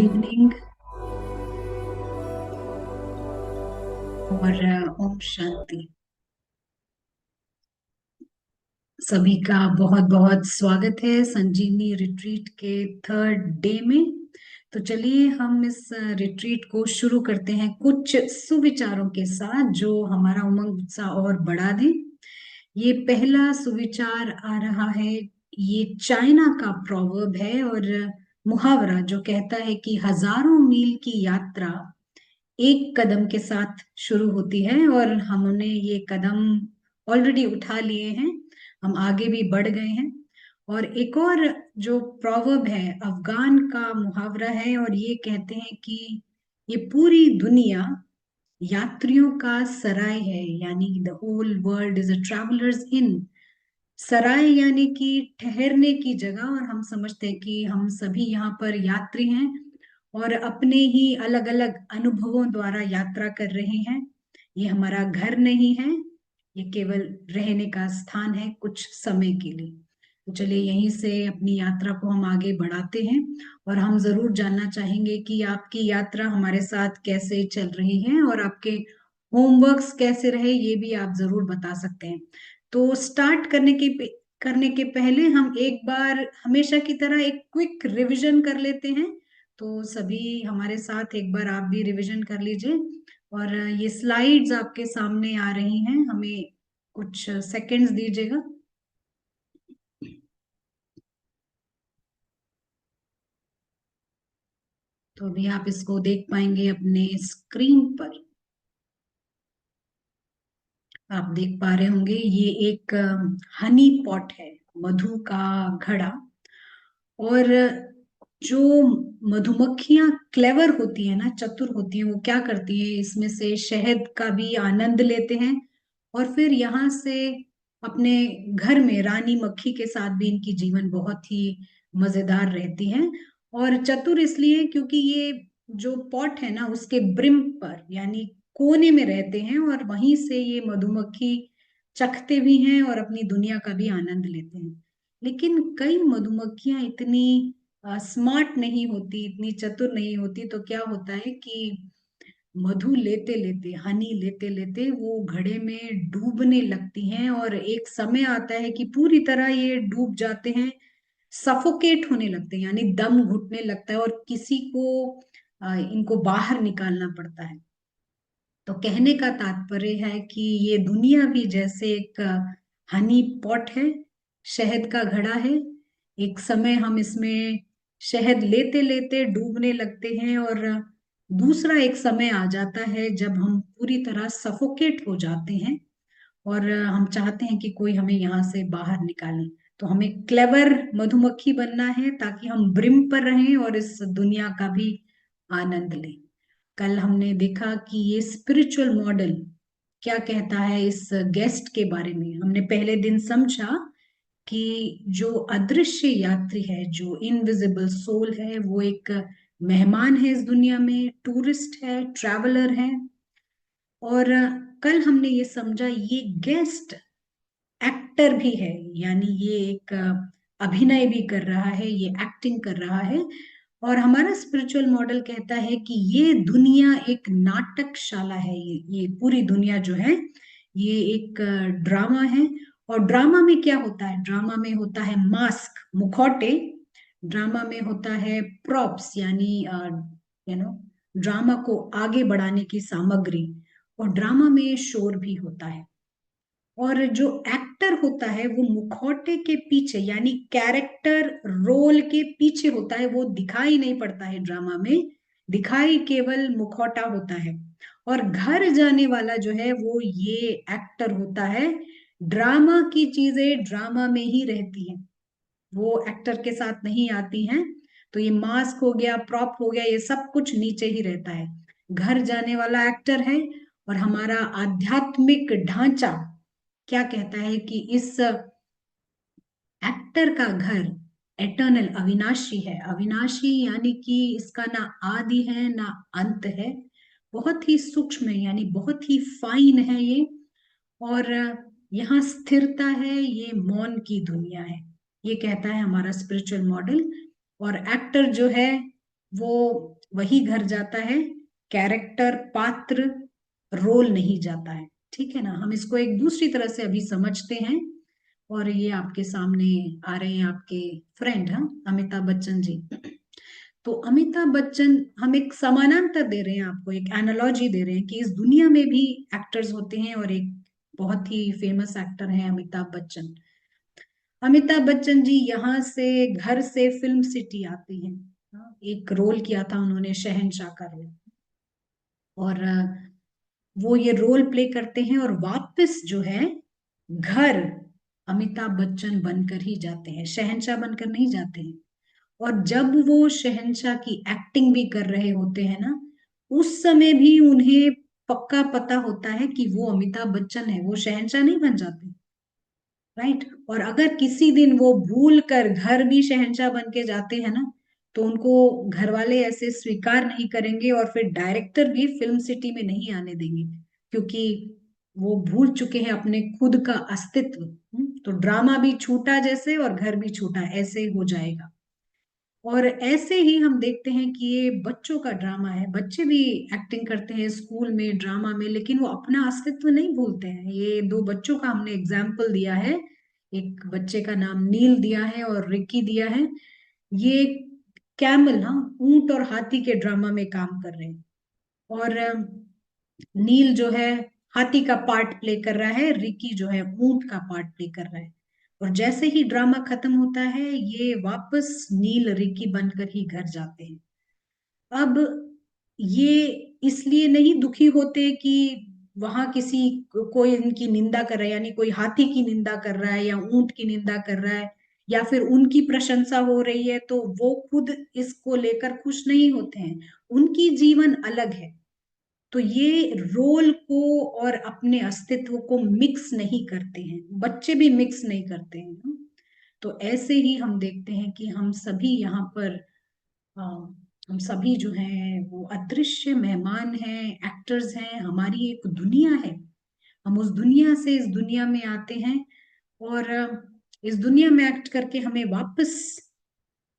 Good evening और ओम शांति। सभी का बहुत बहुत स्वागत है संजीवनी रिट्रीट के थर्ड डे में। तो चलिए हम इस रिट्रीट को शुरू करते हैं कुछ सुविचारों के साथ जो हमारा उमंग उत्साह और बढ़ा दें। ये पहला सुविचार आ रहा है। ये चाइना का प्रोवर्ब है और मुहावरा जो कहता है कि हजारों मील की यात्रा एक कदम के साथ शुरू होती है, और हमने ये कदम ऑलरेडी उठा लिए हैं। हम आगे भी बढ़ गए हैं। और एक और जो प्रोवर्ब है अफगान का मुहावरा है, और ये कहते हैं कि ये पूरी दुनिया यात्रियों का सराय है, यानी the whole world is a traveller's inn. सराय यानी कि ठहरने की जगह, और हम समझते हैं कि हम सभी यहाँ पर यात्री हैं और अपने ही अलग अलग अनुभवों द्वारा यात्रा कर रहे हैं। ये हमारा घर नहीं है, ये केवल रहने का स्थान है कुछ समय के लिए। तो चलिए यहीं से अपनी यात्रा को हम आगे बढ़ाते हैं, और हम जरूर जानना चाहेंगे कि आपकी यात्रा हमारे साथ कैसे चल रही है और आपके होमवर्क्स कैसे रहे, ये भी आप जरूर बता सकते हैं। तो स्टार्ट करने के पहले हम एक बार हमेशा की तरह एक क्विक रिवीजन कर लेते हैं। तो सभी हमारे साथ एक बार आप भी रिवीजन कर लीजिए। और ये स्लाइड्स आपके सामने आ रही हैं, हमें कुछ सेकंड्स दीजिएगा। तो अभी आप इसको देख पाएंगे अपने स्क्रीन पर। आप देख पा रहे होंगे ये एक हनी पॉट है, मधु का घड़ा। और जो मधुमक्खियां क्लेवर होती है ना, चतुर होती हैं, वो क्या करती है, इसमें से शहद का भी आनंद लेते हैं, और फिर यहाँ से अपने घर में रानी मक्खी के साथ भी इनकी जीवन बहुत ही मजेदार रहती है। और चतुर इसलिए क्योंकि ये जो पॉट है ना उसके ब्रिम पर यानी कोने में रहते हैं, और वहीं से ये मधुमक्खी चखते भी हैं और अपनी दुनिया का भी आनंद लेते हैं। लेकिन कई मधुमक्खियां इतनी स्मार्ट नहीं होती, इतनी चतुर नहीं होती, तो क्या होता है कि मधु लेते लेते, हनी लेते लेते वो घड़े में डूबने लगती हैं, और एक समय आता है कि पूरी तरह ये डूब जाते हैं, सफोकेट होने लगते हैं, यानी दम घुटने लगता है, और किसी को इनको बाहर निकालना पड़ता है। तो कहने का तात्पर्य है कि ये दुनिया भी जैसे एक हनी पॉट है, शहद का घड़ा है। एक समय हम इसमें शहद लेते लेते डूबने लगते हैं, और दूसरा एक समय आ जाता है जब हम पूरी तरह सफोकेट हो जाते हैं, और हम चाहते हैं कि कोई हमें यहाँ से बाहर निकाले। तो हमें क्लेवर मधुमक्खी बनना है ताकि हम ब्रिम पर रहें और इस दुनिया का भी आनंद लें। कल हमने देखा कि ये स्पिरिचुअल मॉडल क्या कहता है इस गेस्ट के बारे में। हमने पहले दिन समझा कि जो अदृश्य यात्री है, जो इनविजिबल सोल है, वो एक मेहमान है इस दुनिया में, टूरिस्ट है, ट्रैवलर है। और कल हमने ये समझा ये गेस्ट एक्टर भी है, यानी ये एक अभिनय भी कर रहा है, ये एक्टिंग कर रहा है। और हमारा स्पिरिचुअल मॉडल कहता है कि ये दुनिया एक नाटकशाला है, ये पूरी दुनिया जो है ये एक ड्रामा है। और ड्रामा में क्या होता है, ड्रामा में होता है मास्क, मुखौटे। ड्रामा में होता है प्रॉप्स, यानी ड्रामा को आगे बढ़ाने की सामग्री। और ड्रामा में शोर भी होता है। और जो एक्टर होता है वो मुखौटे के पीछे, यानी कैरेक्टर रोल के पीछे होता है, वो दिखाई नहीं पड़ता है ड्रामा में, दिखाई केवल मुखौटा होता है। और घर जाने वाला जो है वो ये एक्टर होता है। ड्रामा की चीजें ड्रामा में ही रहती हैं, वो एक्टर के साथ नहीं आती हैं। तो ये मास्क हो गया, प्रॉप हो गया, ये सब कुछ नीचे ही रहता है। घर जाने वाला एक्टर है। और हमारा आध्यात्मिक ढांचा क्या कहता है कि इस एक्टर का घर एटर्नल, अविनाशी है। अविनाशी यानी कि इसका ना आदि है ना अंत है, बहुत ही सूक्ष्म है, यानी बहुत ही फाइन है ये। और यहाँ स्थिरता है, ये मौन की दुनिया है, ये कहता है हमारा स्पिरिचुअल मॉडल। और एक्टर जो है वो वही घर जाता है, कैरेक्टर, पात्र, रोल नहीं जाता है। ठीक है ना, हम इसको एक दूसरी तरह से अभी समझते हैं। और ये आपके सामने आ रहे हैं आपके फ्रेंड, हाँ, अमिताभ बच्चन जी। तो अमिताभ बच्चन, हम एक समानांतर दे रहे हैं आपको, एक एनालॉजी दे रहे हैं कि इस दुनिया में भी एक्टर्स होते हैं, और एक बहुत ही फेमस एक्टर है अमिताभ बच्चन। अमिताभ बच्चन जी यहाँ से, घर से फिल्म सिटी आते हैं। हाँ, एक रोल किया था उन्होंने, शहंशाह का रोल। और वो ये रोल प्ले करते हैं, और वापस जो है घर अमिताभ बच्चन बनकर ही जाते हैं, शहंशाह बनकर नहीं जाते हैं। और जब वो शहंशाह की एक्टिंग भी कर रहे होते हैं ना, उस समय भी उन्हें पक्का पता होता है कि वो अमिताभ बच्चन है, वो शहंशाह नहीं बन जाते। राइट। और अगर किसी दिन वो भूल कर घर भी शहंशाह बन के जाते हैं ना, तो उनको घर वाले ऐसे स्वीकार नहीं करेंगे, और फिर डायरेक्टर भी फिल्म सिटी में नहीं आने देंगे, क्योंकि वो भूल चुके हैं अपने खुद का अस्तित्व। तो ड्रामा भी छूटा जैसे, और घर भी छूटा, ऐसे हो जाएगा। और ऐसे ही हम देखते हैं कि ये बच्चों का ड्रामा है, बच्चे भी एक्टिंग करते हैं स्कूल में, ड्रामा में, लेकिन वो अपना अस्तित्व नहीं भूलते हैं। ये दो बच्चों का हमने एग्जाम्पल दिया है। एक बच्चे का नाम नील दिया है और रिकी दिया है। ये कैमल, हाँ, ऊंट और हाथी के ड्रामा में काम कर रहे हैं। और नील जो है हाथी का पार्ट प्ले कर रहा है, रिकी जो है ऊंट का पार्ट प्ले कर रहा है। और जैसे ही ड्रामा खत्म होता है, ये वापस नील रिकी बनकर ही घर जाते हैं। अब ये इसलिए नहीं दुखी होते कि वहां किसी कोई इनकी निंदा कर रहा है, यानी कोई हाथी की निंदा कर रहा है या ऊंट की निंदा कर रहा है, या फिर उनकी प्रशंसा हो रही है, तो वो खुद इसको लेकर खुश नहीं होते हैं। उनकी जीवन अलग है। तो ये रोल को और अपने अस्तित्व को मिक्स नहीं करते हैं, बच्चे भी मिक्स नहीं करते हैं। तो ऐसे ही हम देखते हैं कि हम सभी यहाँ पर, अ, हम सभी जो हैं वो अदृश्य मेहमान हैं, एक्टर्स हैं, हमारी एक दुनिया है। हम उस दुनिया से इस दुनिया में आते हैं, और इस दुनिया में एक्ट करके हमें वापस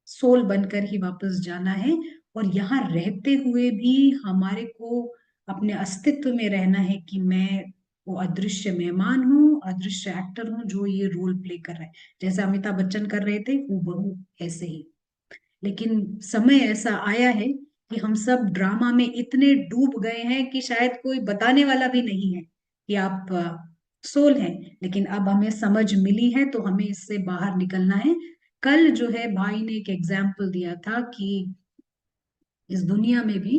सोल बनकर ही वापस जाना है। और यहाँ रहते हुए भी हमारे को अपने अस्तित्व में रहना है कि मैं वो अदृश्य मेहमान हूँ, अदृश्य एक्टर हूँ, जो ये रोल प्ले कर रहा है। जैसे अमिताभ बच्चन कर रहे थे हूबहू ऐसे ही। लेकिन समय ऐसा आया है कि हम सब ड्रामा में इतने डूब गए हैं कि शायद कोई बताने वाला भी नहीं है कि आप सोल हैं। लेकिन अब हमें समझ मिली है, तो हमें इससे बाहर निकलना है। कल जो है भाई ने एक एग्जाम्पल दिया था कि इस दुनिया में भी,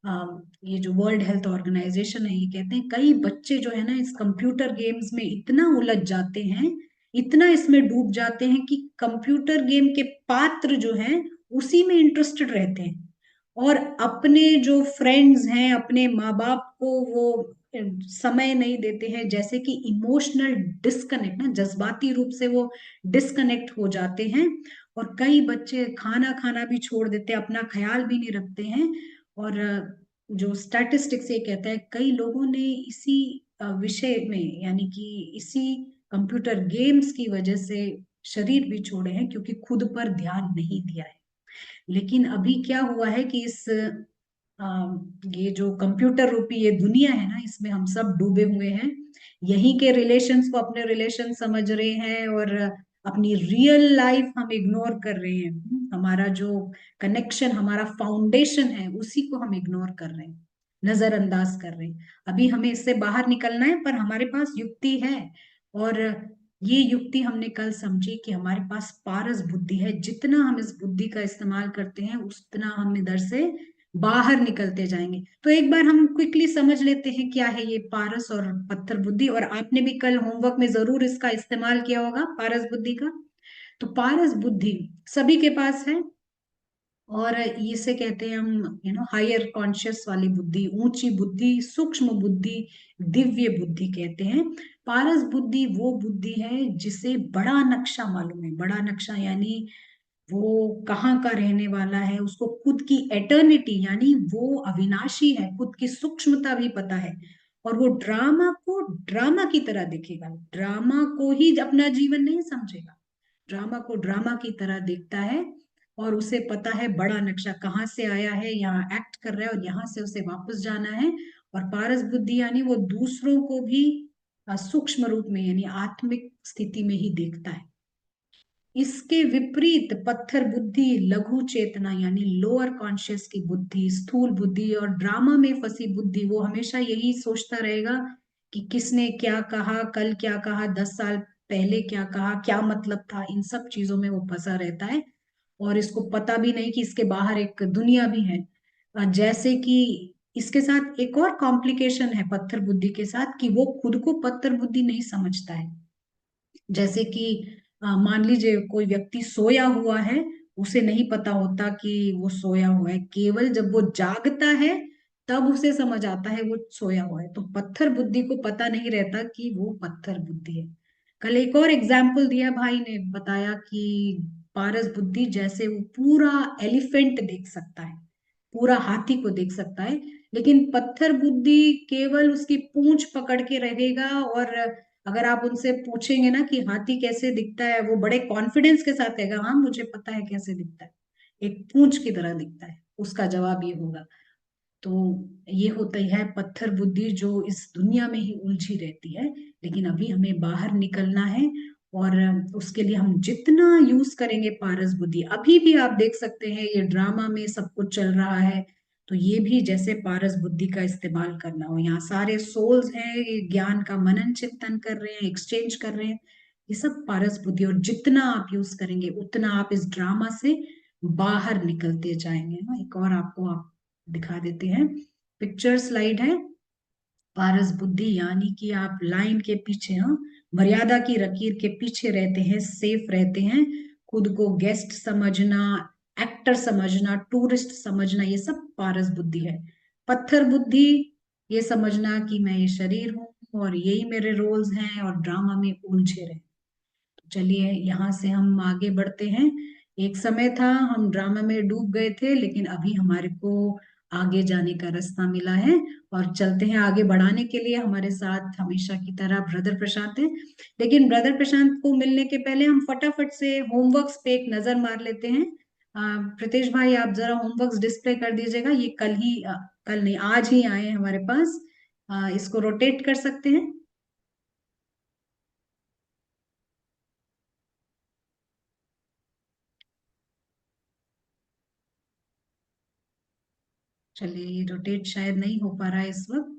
ये जो वर्ल्ड हेल्थ ऑर्गेनाइजेशन है, ये कहते हैं कई बच्चे जो है ना इस कंप्यूटर गेम्स में इतना उलझ जाते हैं, इतना इसमें डूब जाते हैं कि कंप्यूटर गेम के पात्र जो हैं उसी में इंटरेस्टेड रहते हैं, और अपने जो फ्रेंड्स हैं, अपने माँ बाप को वो समय नहीं देते हैं। जैसे कि इमोशनल डिस्कनेक्ट ना, जज्बाती रूप से वो डिस्कनेक्ट हो जाते हैं। और कई बच्चे खाना खाना भी छोड़ देते हैं, अपना ख्याल भी नहीं रखते हैं। और जो स्टैटिस्टिक्स ये कहता है, कई लोगों ने इसी विषय में, यानी कि इसी कंप्यूटर गेम्स की वजह से शरीर भी छोड़े हैं, क्योंकि खुद पर ध्यान नहीं दिया है। लेकिन अभी क्या हुआ है कि इस ये जो कंप्यूटर रूपी ये दुनिया है ना, इसमें हम सब डूबे हुए हैं। यहीं के रिलेशंस को अपने रिलेशन समझ रहे हैं, और अपनी रियल लाइफ हम इग्नोर कर रहे हैं। हमारा जो कनेक्शन, हमारा फाउंडेशन है, उसी को हम इग्नोर कर रहे हैं, नजरअंदाज कर रहे हैं। अभी हमें इससे बाहर निकलना है, पर हमारे पास युक्ति है। और ये युक्ति हमने कल समझी कि हमारे पास पारस बुद्धि है। जितना हम इस बुद्धि का इस्तेमाल करते हैं, उतना हम इधर से बाहर निकलते जाएंगे। तो एक बार हम क्विकली समझ लेते हैं क्या है ये पारस और पत्थर बुद्धि। और आपने भी कल होमवर्क में जरूर इसका इस्तेमाल किया होगा, पारस बुद्धि का। तो पारस बुद्धि सभी के पास है, और इसे कहते हैं हम हायर कॉन्शियस वाली बुद्धि, ऊंची बुद्धि, सूक्ष्म बुद्धि, दिव्य बुद्धि कहते हैं। पारस बुद्धि वो बुद्धि है जिसे बड़ा नक्शा मालूम है। बड़ा नक्शा यानी वो कहाँ का रहने वाला है, उसको खुद की एटर्निटी, यानी वो अविनाशी है, खुद की सूक्ष्मता भी पता है। और वो ड्रामा को ड्रामा की तरह देखेगा, ड्रामा को ही अपना जीवन नहीं समझेगा, ड्रामा को ड्रामा की तरह देखता है। और उसे पता है बड़ा नक्शा कहाँ से आया है, यहाँ एक्ट कर रहा है और यहाँ से उसे वापस जाना है। और पारस बुद्धि यानी वो दूसरों को भी सूक्ष्म रूप में यानी आत्मिक स्थिति में ही देखता है। इसके विपरीत पत्थर बुद्धि लघु चेतना यानी लोअर कॉन्शियस की बुद्धि, स्थूल बुद्धि और ड्रामा में फंसी बुद्धि, वो हमेशा यही सोचता रहेगा कि किसने क्या कहा, कल क्या कहा, 10 साल पहले क्या कहा, क्या मतलब था, इन सब चीजों में वो फंसा रहता है। और इसको पता भी नहीं कि इसके बाहर एक दुनिया भी है। जैसे कि इसके साथ एक और कॉम्प्लिकेशन है पत्थर बुद्धि के साथ, कि वो खुद को पत्थर बुद्धि नहीं समझता है। जैसे कि मान लीजिए कोई व्यक्ति सोया हुआ है, उसे नहीं पता होता कि वो सोया हुआ है, केवल जब वो जागता है तब उसे समझ आता है वो सोया हुआ है। तो पत्थर बुद्धि को पता नहीं रहता कि वो पत्थर बुद्धि है। कल एक और एग्जाम्पल दिया भाई ने, बताया कि पारस बुद्धि जैसे वो पूरा एलिफेंट देख सकता है, पूरा हाथी को देख सकता है, लेकिन पत्थर बुद्धि केवल उसकी पूंछ पकड़ के रहेगा। और अगर आप उनसे पूछेंगे ना कि हाथी कैसे दिखता है, वो बड़े कॉन्फिडेंस के साथ कहेगा हाँ मुझे पता है कैसे दिखता है, एक पूंछ की तरह दिखता है, उसका जवाब ये होगा। तो ये होता ही है पत्थर बुद्धि, जो इस दुनिया में ही उलझी रहती है। लेकिन अभी हमें बाहर निकलना है, और उसके लिए हम जितना यूज करेंगे पारस बुद्धि, अभी भी आप देख सकते हैं ये ड्रामा में सब कुछ चल रहा है, तो ये भी जैसे पारस बुद्धि का इस्तेमाल करना हो। यहाँ सारे सोल्स हैं, ये ज्ञान का मनन चिंतन कर रहे हैं, एक्सचेंज कर रहे हैं, ये सब पारस बुद्धि। और जितना आप यूज करेंगे उतना आप इस ड्रामा से बाहर निकलते जाएंगे ना। एक और आपको आप दिखा देते हैं, पिक्चर स्लाइड है। पारस बुद्धि यानी कि आप लाइन के पीछे, हाँ, मर्यादा की लकीर के पीछे रहते हैं, सेफ रहते हैं। खुद को गेस्ट समझना, एक्टर समझना, टूरिस्ट समझना, ये सब पारस बुद्धि है। पत्थर बुद्धि ये समझना कि मैं ये शरीर हूँ और यही मेरे रोल्स हैं, और ड्रामा में उलझे रहे। चलिए यहाँ से हम आगे बढ़ते हैं। एक समय था हम ड्रामा में डूब गए थे, लेकिन अभी हमारे को आगे जाने का रास्ता मिला है। और चलते हैं आगे बढ़ाने के लिए, हमारे साथ हमेशा की तरह ब्रदर प्रशांत है। लेकिन ब्रदर प्रशांत को मिलने के पहले हम फटाफट से होमवर्क्स पे एक नजर मार लेते हैं। प्रीतेश भाई आप जरा होमवर्क्स डिस्प्ले कर दीजिएगा, ये कल ही कल नहीं आज ही आए हैं हमारे पास। इसको रोटेट कर सकते हैं। चलिए ये रोटेट शायद नहीं हो पा रहा है इस वक्त,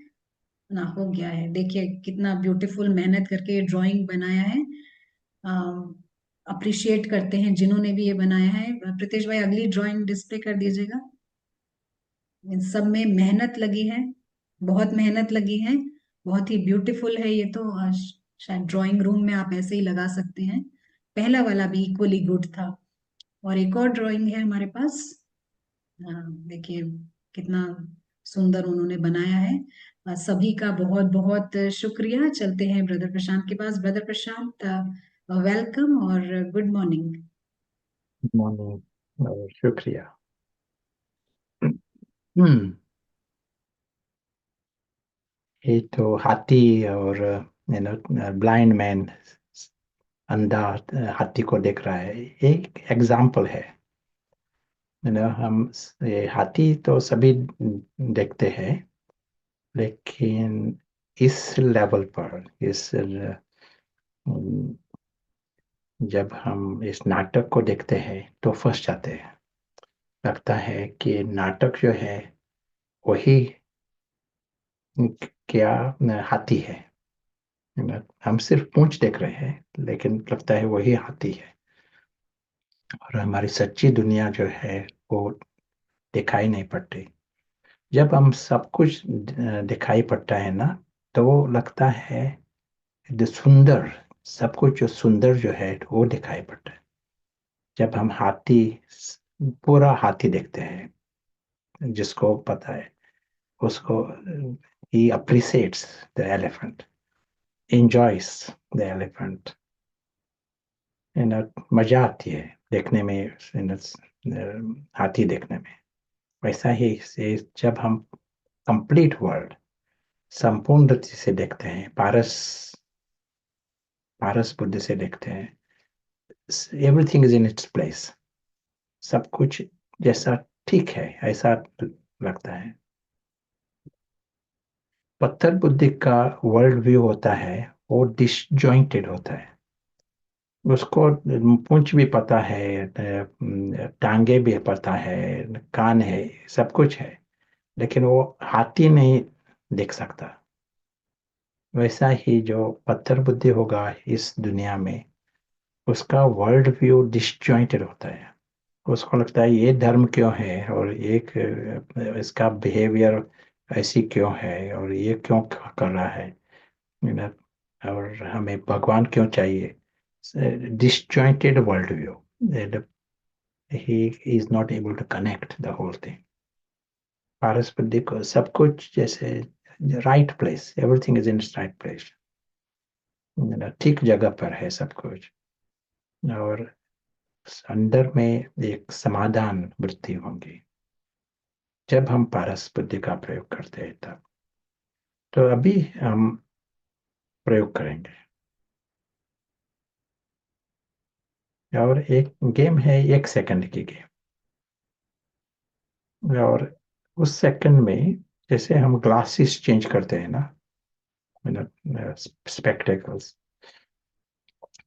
ना हो गया है। देखिए कितना ब्यूटीफुल मेहनत करके ये ड्राइंग बनाया है। अप्रिशिएट करते हैं जिन्होंने भी ये बनाया है। प्रीतेश भाई अगली ड्राइंग डिस्प्ले कर दीजिएगा। इन सब में मेहनत लगी है, बहुत मेहनत लगी है, बहुत ही ब्यूटीफुल है ये तो। शायद ड्राइंग रूम में आप ऐसे ही लगा सकते हैं। पहला वाला भी इक्वली गुड था। और एक और ड्राइंग है हमारे पास। देखिए कितना सुंदर उन्होंने बनाया है। सभी का बहुत बहुत शुक्रिया। चलते हैं ब्रदर प्रशांत के पास। ब्रदर प्रशांत, वेलकम और गुड मॉर्निंग। मॉर्निंग और शुक्रिया। हम्म ये तो हाथी और ब्लाइंड मैन, अंधा हाथी को देख रहा है, एक एग्जाम्पल है। हम ये हाथी तो सभी देखते हैं, लेकिन इस लेवल पर जब हम इस नाटक को देखते हैं तो फंस जाते हैं। लगता है कि नाटक जो है वही क्या हाथी है। हम सिर्फ पूंछ देख रहे हैं, लेकिन लगता है वही हाथी है। और हमारी सच्ची दुनिया जो है वो दिखाई नहीं पड़ती। जब हम सब कुछ दिखाई पड़ता है ना, तो वो लगता है जो सुंदर, सब कुछ जो सुंदर जो है वो दिखाई पड़ता है। जब हम पूरा हाथी देखते हैं, जिसको पता है उसको, he appreciates the elephant, enjoys the elephant, मजा आती है देखने में, हाथी देखने में। वैसा ही से जब हम कंप्लीट वर्ल्ड संपूर्ण रीति से देखते हैं, पारस पारस बुद्धि से देखते हैं, everything is in its place. सब कुछ जैसा ठीक है ऐसा लगता है। पत्थर बुद्धि का वर्ल्ड व्यू होता है, वो डिसजॉइंटेड होता है। उसको पूंछ भी पता है, टांगे भी पता है, कान है, सब कुछ है, लेकिन वो हाथी नहीं देख सकता। वैसा ही जो पत्थर बुद्धि होगा इस दुनिया में, उसका वर्ल्ड व्यू डिसजॉइंटेड होता है। उसको लगता है ये धर्म क्यों है, और एक इसका बिहेवियर ऐसी क्यों है, और ये क्यों कर रहा है, you know, और हमें भगवान क्यों चाहिए। Disjointed world view, he is not able to connect the whole thing। पारस बुद्धि को सब कुछ जैसे right place, everything is in right place, ठीक जगह पर है सब कुछ, और अंदर में एक समाधान वृत्ति होंगी जब हम पारस बुद्धि का प्रयोग करते हैं तब। तो अभी हम प्रयोग करेंगे, और एक गेम है 1 सेकंड की गेम। और उस सेकंड में जैसे हम ग्लासेस चेंज करते हैं ना, स्पेक्टेकल्स,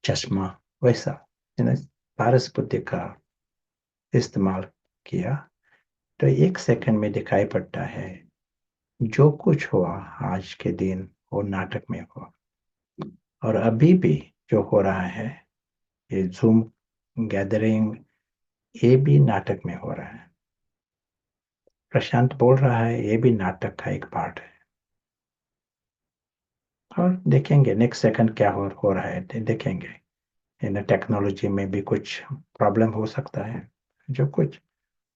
चश्मा, वैसा पारस बुद्धि का इस्तेमाल किया, तो 1 सेकंड में दिखाई पड़ता है जो कुछ हुआ आज के दिन वो नाटक में हुआ, और अभी भी जो हो रहा है, ये जूम गैदरिंग, ये भी नाटक में हो रहा है। प्रशांत बोल रहा है ये भी नाटक का एक पार्ट है। और देखेंगे नेक्स्ट सेकंड क्या हो रहा है, देखेंगे। इन टेक्नोलॉजी में भी कुछ प्रॉब्लम हो सकता है, जो कुछ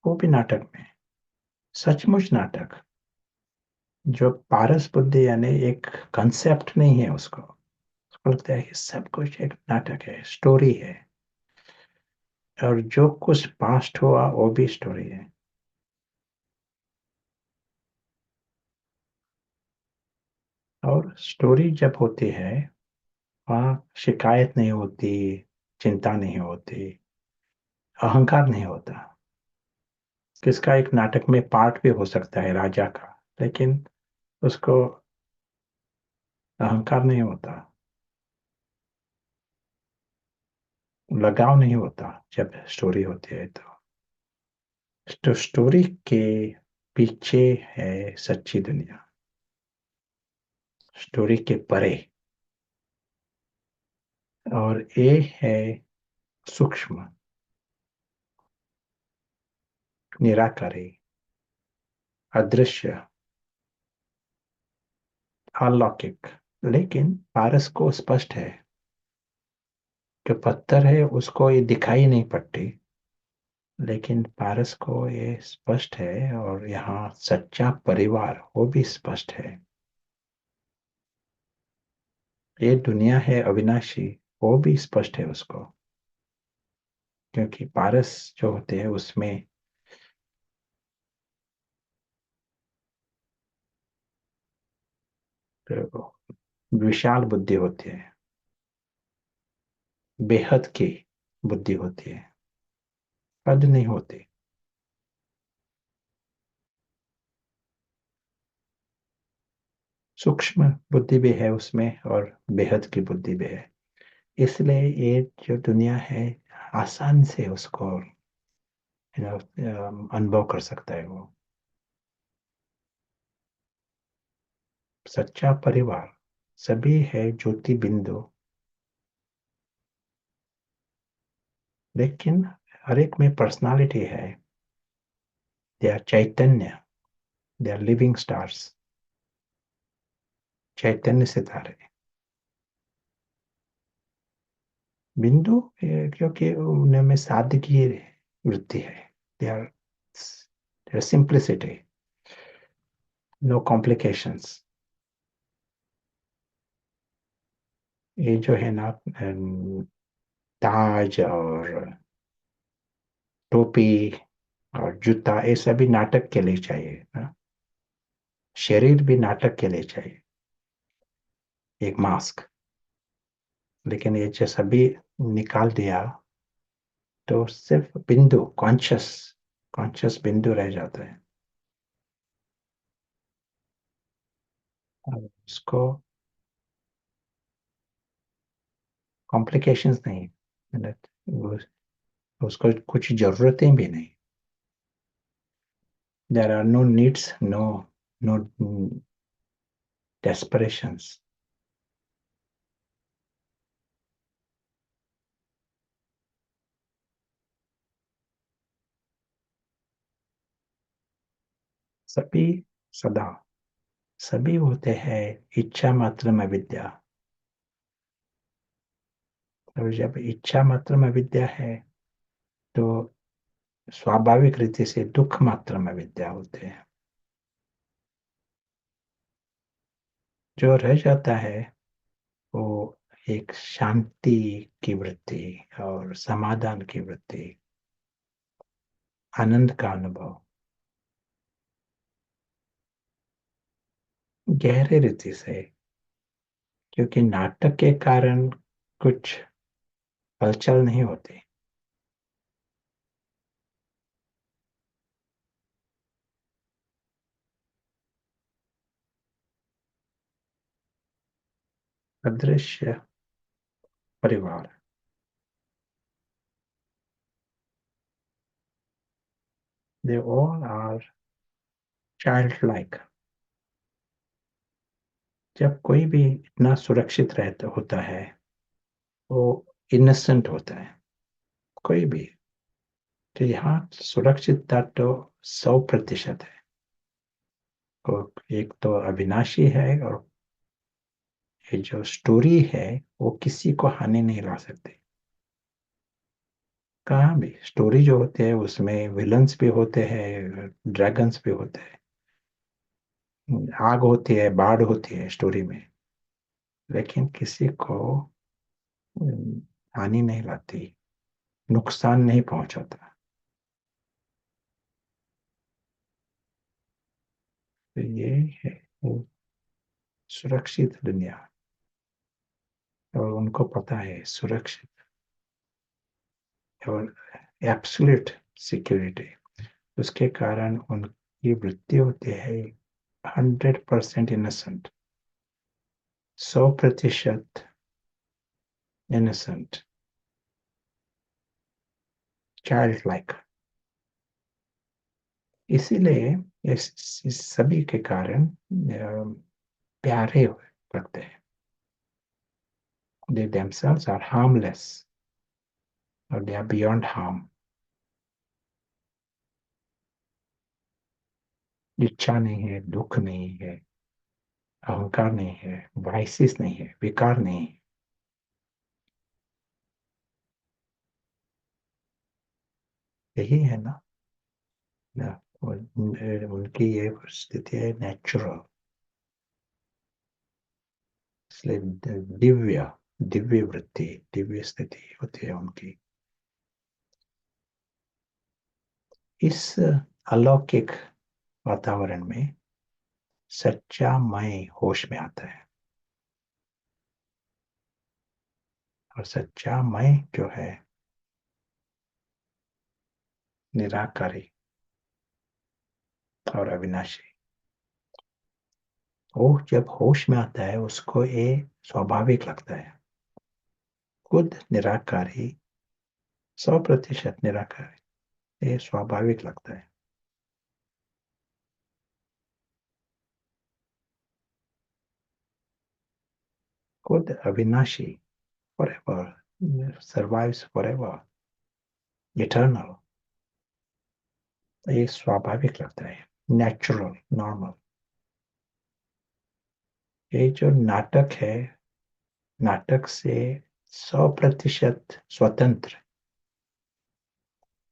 वो भी नाटक में, सचमुच नाटक। जो पारस बुद्धि यानी एक कंसेप्ट नहीं है, उसको लगता है कि सब कुछ एक नाटक है, स्टोरी है, और जो कुछ पास्ट हुआ वो भी स्टोरी है। और स्टोरी जब होती है, वहाँ शिकायत नहीं होती, चिंता नहीं होती, अहंकार नहीं होता। किसका एक नाटक में पार्ट भी हो सकता है राजा का, लेकिन उसको अहंकार नहीं होता, लगाव नहीं होता जब स्टोरी होती है। तो स्टोरी के पीछे है सच्ची दुनिया, स्टोरी के परे, और ये है सूक्ष्म, निराकारी, अदृश्य, अलौकिक। लेकिन पारस को स्पष्ट है, जो पत्थर है उसको ये दिखाई नहीं पड़ती, लेकिन पारस को ये स्पष्ट है, और यहाँ सच्चा परिवार वो भी स्पष्ट है। ये दुनिया है अविनाशी, वो भी स्पष्ट है उसको, क्योंकि पारस जो होते हैं उसमें तो विशाल बुद्धि होती है, बेहद की बुद्धि होती है, पद नहीं होती। सूक्ष्म बुद्धि भी है उसमें, और बेहद की बुद्धि भी है। इसलिए ये जो दुनिया है, आसान से उसको अनुभव कर सकता है वो। सच्चा परिवार सभी है ज्योति बिंदु, लेकिन हर एक में पर्सनालिटी है। दे आर चैतन्य, दे आर लिविंग स्टार्स, चैतन्य सितारे। बिंदु क्योंकि उनमें सादगी वृत्ति है। They are simplicity, no complications. ये जो है ना, ताज और टोपी और जूता, ये सभी नाटक के लिए चाहिए ना। शरीर भी नाटक के लिए चाहिए, एक मास्क। लेकिन ये जो सभी निकाल दिया, तो सिर्फ बिंदु, कॉन्शियस बिंदु रह जाता है। और उसको कॉम्प्लिकेशंस नहीं, मतलब उसको कुछ जरूरतें भी नहीं। There are no needs, no desperations. सभी सदा, सभी होते हैं इच्छा मात्र में विद्या। और जब इच्छा मात्र में विद्या है तो स्वाभाविक रीति से दुख मात्र में विद्या होते हैं। जो रह जाता है वो एक शांति की वृत्ति और समाधान की वृत्ति, आनंद का अनुभव, गहरे रीति से। क्योंकि नाटक के कारण कुछ हलचल नहीं होती। अदृश्य परिवार, they all are childlike। जब कोई भी इतना सुरक्षित रहता होता है वो इनोसेंट होता है, कोई भी। तो यहाँ सुरक्षितता तो 100% है। एक तो अविनाशी है, और ये जो स्टोरी है वो किसी को हानि नहीं ला सकती। कहाँ भी स्टोरी जो होते हैं उसमें विलन्स भी होते हैं, ड्रैगन्स भी होते हैं, आग होती है, बाढ़ होती है स्टोरी में, लेकिन किसी को हानि नहीं लाती, नुकसान नहीं पहुंचाता। तो ये है वो सुरक्षित दुनिया। और उनको पता है सुरक्षित और एब्सोल्यूट सिक्योरिटी, उसके कारण उनकी वृत्ति होती है 100% इनोसेंट, 100% इनोसेंट, चाइल्ड लाइक। इसीलिए इस सभी के कारण प्यारे लगते हैं। They themselves are harmless, or they are beyond harm। इच्छा नहीं है, दुख नहीं है, अहंकार नहीं है, वाइसिस नहीं है, विकार नहीं है। यही है ना, उनकी ये स्थिति है नेचुरल। इसलिए दिव्य, दिव्य वृत्ति, दिव्य स्थिति होती है उनकी। इस अलौकिक वातावरण में सच्चा मैं होश में आता है। और सच्चा मैं जो है निराकारी और अविनाशी, वो जब होश में आता है उसको ये स्वाभाविक लगता है। खुद निराकारी, 100% निराकारी, ये स्वाभाविक लगता है। खुद अविनाशी, forever, survives forever, eternal, ये स्वाभाविक लगता है, नेचुरल, नॉर्मल। ये जो नाटक है, नाटक से 100% स्वतंत्र।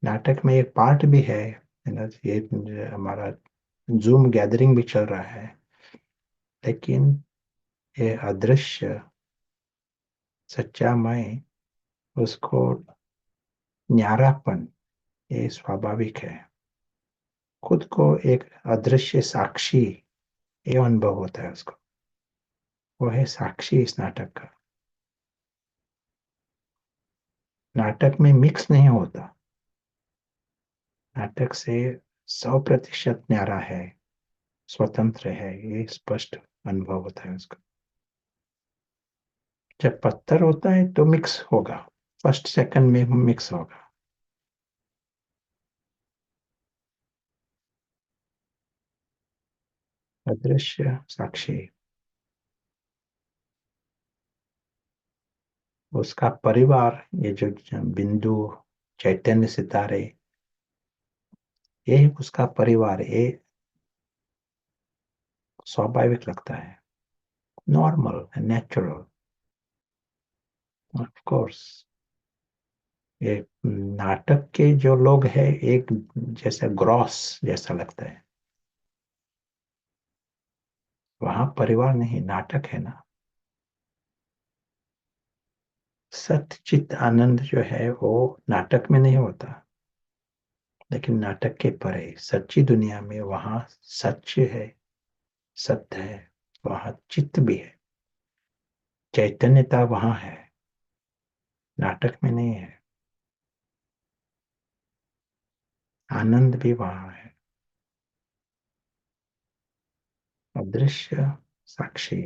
नाटक में एक पार्ट भी है, ये हमारा जूम गैदरिंग भी चल रहा है, लेकिन ये अदृश्य सच्चा मैं, उसको न्यारापन, ये स्वाभाविक है। खुद को एक अदृश्य साक्षी, ये अनुभव होता है उसको। वो है साक्षी इस नाटक का। नाटक में मिक्स नहीं होता। नाटक से 100% न्यारा है, स्वतंत्र है, ये स्पष्ट अनुभव होता है उसका। जब पत्थर होता है तो मिक्स होगा, फर्स्ट सेकंड में मिक्स होगा। अदृश्य साक्षी, उसका परिवार, ये जो बिंदु, चैतन्य सितारे, ये उसका परिवार, ये स्वाभाविक लगता है, नॉर्मल, नेचुरल। ऑफ कोर्स, ये नाटक के जो लोग हैं एक जैसे ग्रॉस जैसा लगता है। वहां परिवार नहीं, नाटक है ना। सच्चित आनंद जो है वो नाटक में नहीं होता, लेकिन नाटक के परे सच्ची दुनिया में वहां सच है, सत्य है, वहां चित्त भी है, चैतन्यता वहां है, नाटक में नहीं है। आनंद भी वहां है। अदृश्य साक्षी,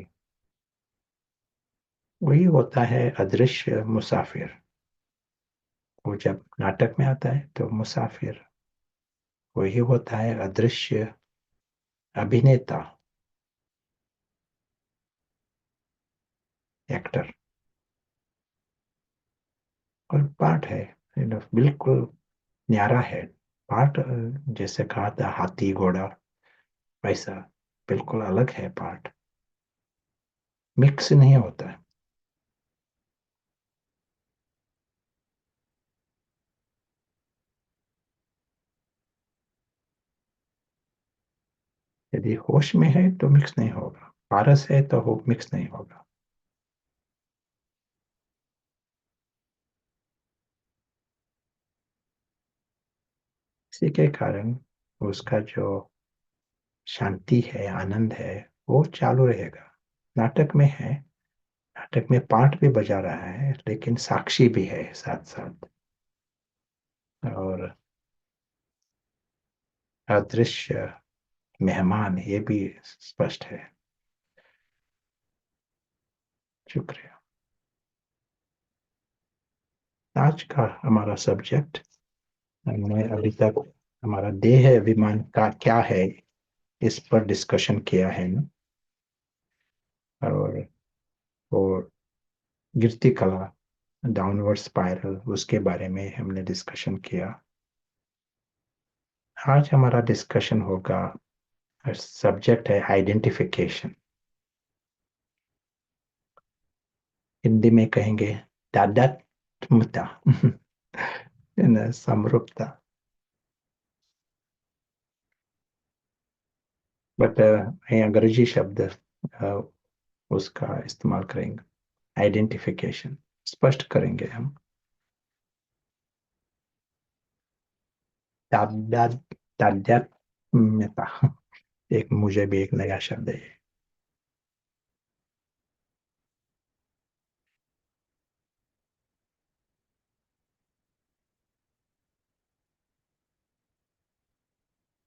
वही होता है अदृश्य मुसाफिर। वो जब नाटक में आता है तो मुसाफिर वही होता है अदृश्य अभिनेता, एक्टर। और पाठ है, बिल्कुल न्यारा है। पाठ जैसे कहा था हाथी घोड़ा, वैसा बिल्कुल अलग है पाठ, मिक्स नहीं होता है। यदि होश में है तो मिक्स नहीं होगा, पारस है तो हो मिक्स नहीं होगा। इसी के कारण उसका जो शांति है, आनंद है, वो चालू रहेगा। नाटक में है, नाटक में पार्ट भी बजा रहा है लेकिन साक्षी भी है साथ साथ। और अदृश्य मेहमान, ये भी स्पष्ट है। शुक्रिया। आज का हमारा सब्जेक्ट, हमने अभी तक हमारा देह अभिमान का क्या है इस पर डिस्कशन किया है ना। और वो गिरती कला, डाउनवर्ड स्पाइरल, उसके बारे में हमने डिस्कशन किया। आज हमारा डिस्कशन होगा, सब्जेक्ट है आइडेंटिफिकेशन। हिंदी में कहेंगे तादात्म्यता समरूपता। बट अंग्रेजी शब्द उसका इस्तेमाल करेंगे, आइडेंटिफिकेशन स्पष्ट करेंगे हम। तादात्म्यता, एक मुझे भी एक नया शब्द है।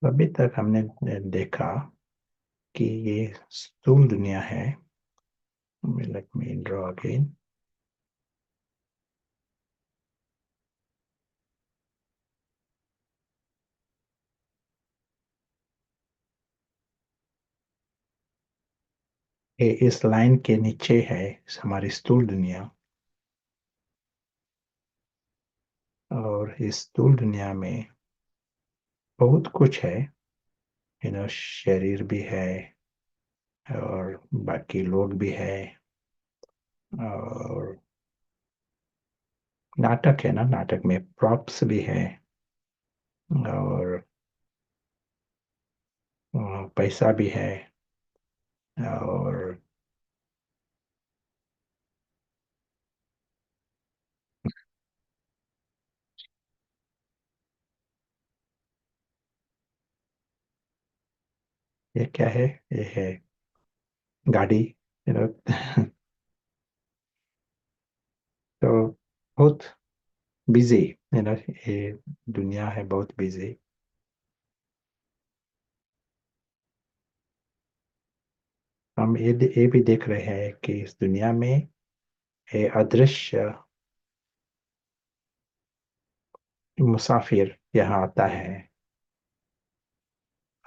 अभी तक हमने देखा कि ये स्थूल दुनिया है। Let me draw again. ये इस लाइन के नीचे है हमारी स्थूल दुनिया। और इस स्थूल दुनिया में बहुत कुछ है, शरीर भी है और बाकी लोग भी है। और नाटक है ना, नाटक में प्रॉप्स भी है और पैसा भी है। और ये क्या है, ये है गाड़ी, यू नो तो बहुत बिजी, ये दुनिया है बहुत बिजी। हम ये भी देख रहे हैं कि इस दुनिया में ये अदृश्य मुसाफिर यहाँ आता है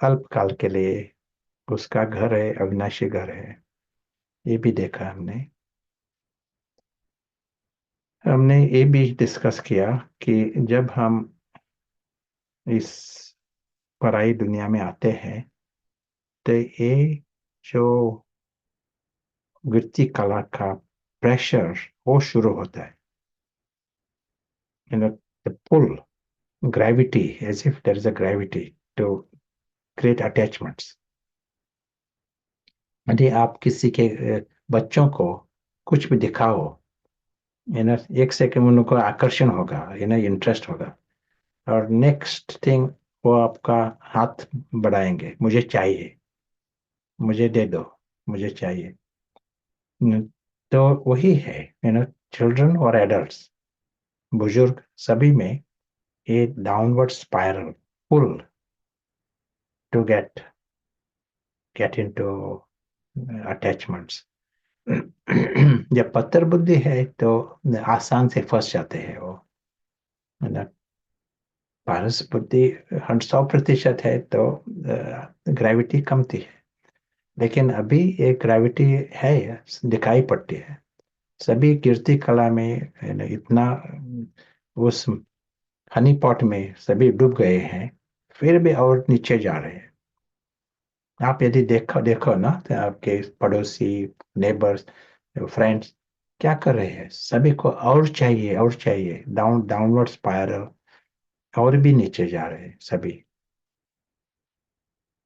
अल्पकाल के लिए। उसका घर है, अविनाशी घर है। ये भी देखा हमने। हमने ये भी डिस्कस किया कि जब हम इस पराई दुनिया में आते हैं तो ये जो वृत्ति कला का प्रेशर वो शुरू होता है। The pull, gravity, as if there is a gravity to create attachments. यदि आप किसी के बच्चों को कुछ भी दिखाओ, एक सेकंड उनको आकर्षण होगा, इंटरेस्ट होगा, और नेक्स्ट थिंग वो आपका हाथ बढ़ाएंगे, मुझे चाहिए, मुझे दे दो, मुझे चाहिए। तो वही है, चिल्ड्रन और एडल्ट्स, बुजुर्ग, सभी में ये downward spiral pull to get into attachments. जब पत्थर बुद्धि है तो आसान से फंस जाते हैं वो, है ना। पारस बुद्धि 100% है तो ग्रेविटी कम थी, लेकिन अभी एक ग्रेविटी है, दिखाई पड़ती है। सभी कीर्ति कला में, इतना उस हनी पॉट में सभी डूब गए हैं, फिर भी और नीचे जा रहे हैं। आप यदि देखो देखो ना तो आपके पड़ोसी, नेबर्स, फ्रेंड्स क्या कर रहे हैं, सभी को और चाहिए और चाहिए, डाउनवर्ड स्पाइरल, और भी नीचे जा रहे हैं सभी।